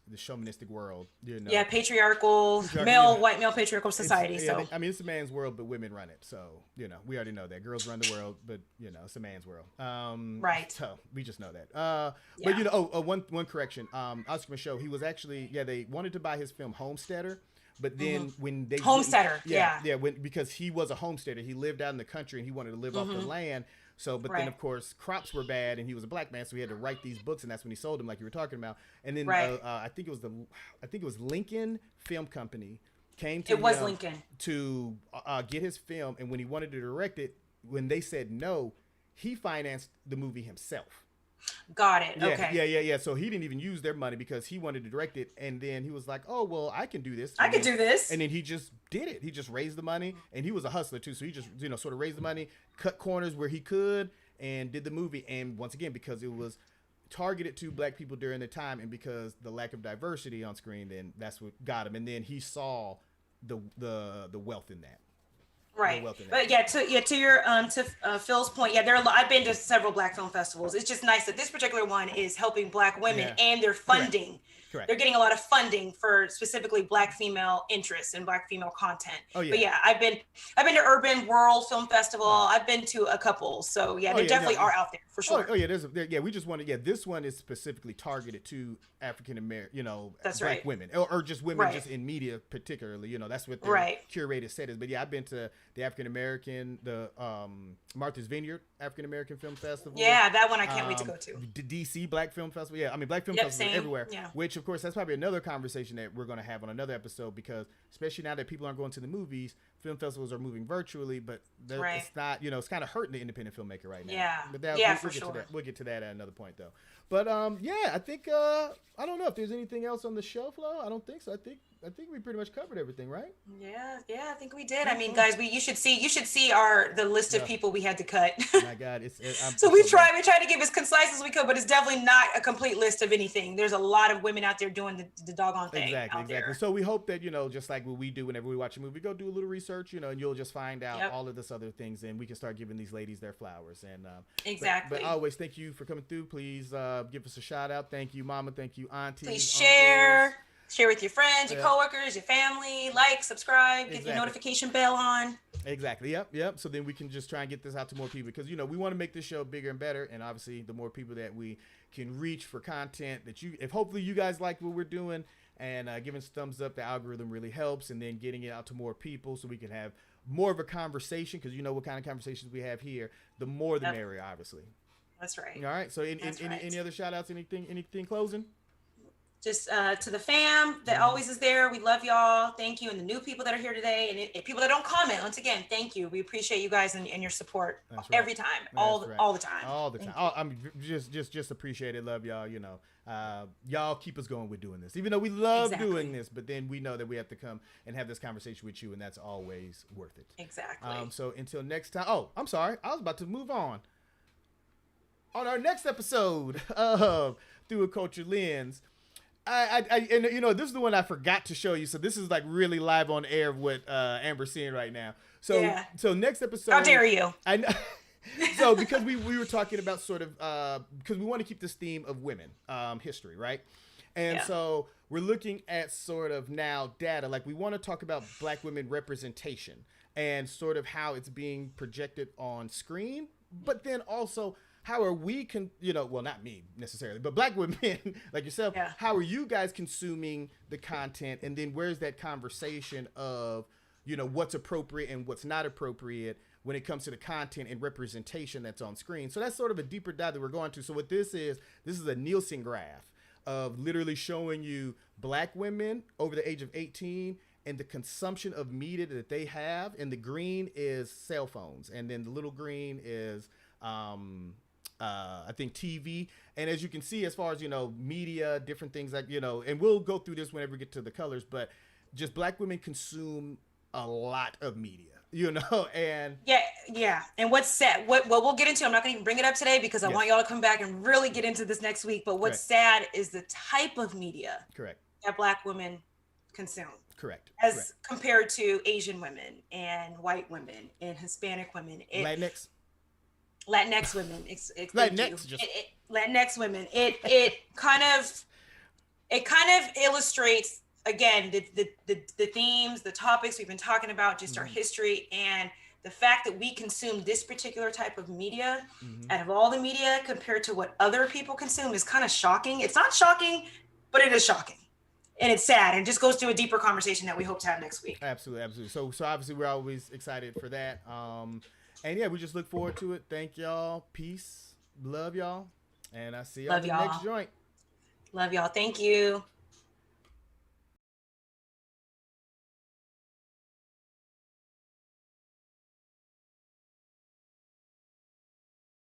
the chauvinistic world, you know. Yeah, patriarchal, white male patriarchal society. So I mean, it's a man's world, but women run it. So, you know, we already know that girls run the world, but you know, it's a man's world. Right. So we just know that. But you know, one correction. Oscar Micheaux, he was actually, they wanted to buy his film Homesteader. But then when they Homesteader, because he was a homesteader, he lived out in the country and he wanted to live off the land. So, but then of course crops were bad and he was a black man, so he had to write these books, and that's when he sold them, like you were talking about. And then I think it was Lincoln Film Company came to Lincoln to get his film, and when he wanted to direct it, when they said no, he financed the movie himself. Got it. Yeah, Okay. Yeah. So he didn't even use their money because he wanted to direct it, and then he was like, "Oh, well, I can do this. I can do this." And then he just did it. He just raised the money, and he was a hustler too. So he just, sort of raised the money, cut corners where he could, and did the movie. And once again, because it was targeted to black people during the time, and because the lack of diversity on screen, then that's what got him. And then he saw the wealth in that. Right, but to your Phil's point, I've been to several Black film festivals. It's just nice that this particular one is helping Black women, and they're funding. Correct. They're getting a lot of funding for specifically Black female interests and Black female content. Oh yeah. But yeah, I've been to Urban World Film Festival. I've been to a couple. So yeah, they definitely are out there for sure. We just wanted, this one is specifically targeted to African American, that's Black right. women, or just women just in media particularly, that's what their curated set is. But yeah, I've been to the African American, the Martha's Vineyard African American Film Festival. Yeah, that one I can't wait to go to. The DC Black Film Festival. Yeah, I mean, Black Film Festival everywhere. Yeah. Which, of course, that's probably another conversation that we're going to have on another episode, because especially now that people aren't going to the movies, film festivals are moving virtually, but it's not, it's kind of hurting the independent filmmaker right now. Yeah. But for sure. We'll get to that at another point, though. But I think I don't know if there's anything else on the show, Flo. I don't think so. I think we pretty much covered everything, right? Yeah, I think we did. I mean, guys, you should see the list of people we had to cut. Oh my God, so we tried to give as concise as we could, but it's definitely not a complete list of anything. There's a lot of women out there doing the doggone thing. Exactly. So we hope that just like what we do whenever we watch a movie, go do a little research, and you'll just find out all of this other things, and we can start giving these ladies their flowers. And exactly. But always thank you for coming through. Please give us a shout out. Thank you, Mama. Thank you, Auntie. Please share with your friends, your coworkers, your family. Like, subscribe, get your notification bell on. Exactly. Yep. So then we can just try and get this out to more people, because we want to make this show bigger and better, and obviously the more people that we can reach for content that if hopefully you guys like what we're doing, and giving us a thumbs up, the algorithm really helps, and then getting it out to more people so we can have more of a conversation, because what kind of conversations we have here, the more the merrier, obviously. That's right. All right. So any other shout outs, anything closing? Just to the fam that always is there. We love y'all. Thank you. And the new people that are here today, and people that don't comment, once again, thank you. We appreciate you guys and your support every time, all the time. All the time. I'm just appreciate it. Love y'all. Y'all keep us going with doing this, even though we love doing this, but then we know that we have to come and have this conversation with you, and that's always worth it. Exactly. So until next time. Oh, I'm sorry. I was about to move on. On our next episode of Through a Culture Lens, and this is the one I forgot to show you. So this is like really live on air of what Amber's seeing right now. So next episode. How dare you? I know. So because we were talking about sort of because we want to keep this theme of women history, right? And so we're looking at sort of now data, like we want to talk about Black women representation and sort of how it's being projected on screen, but then also how are we well, not me necessarily, but Black women like yourself, how are you guys consuming the content? And then where's that conversation of, what's appropriate and what's not appropriate when it comes to the content and representation that's on screen? So that's sort of a deeper dive that we're going to. So what this is a Nielsen graph of literally showing you Black women over the age of 18 and the consumption of media that they have. And the green is cell phones. And then the little green is, I think TV. And as you can see, as far as, media, different things like, and we'll go through this whenever we get to the colors, but just Black women consume a lot of media, and and what's sad, what we'll get into, I'm not gonna even bring it up today because I want y'all to come back and really get into this next week, but what's sad is the type of media that Black women consume. As compared to Asian women and white women and Hispanic women. Latinx women. Latinx women. It kind of, it kind of illustrates, again, the themes, the topics we've been talking about, just our history, and the fact that we consume this particular type of media out of all the media compared to what other people consume is kind of shocking. It's not shocking, but it is shocking. And it's sad, and just goes to a deeper conversation that we hope to have next week. Absolutely. So obviously we're always excited for that. And yeah, we just look forward to it. Thank y'all. Peace. Love y'all. And I see y'all in the next joint. Love y'all. Thank you.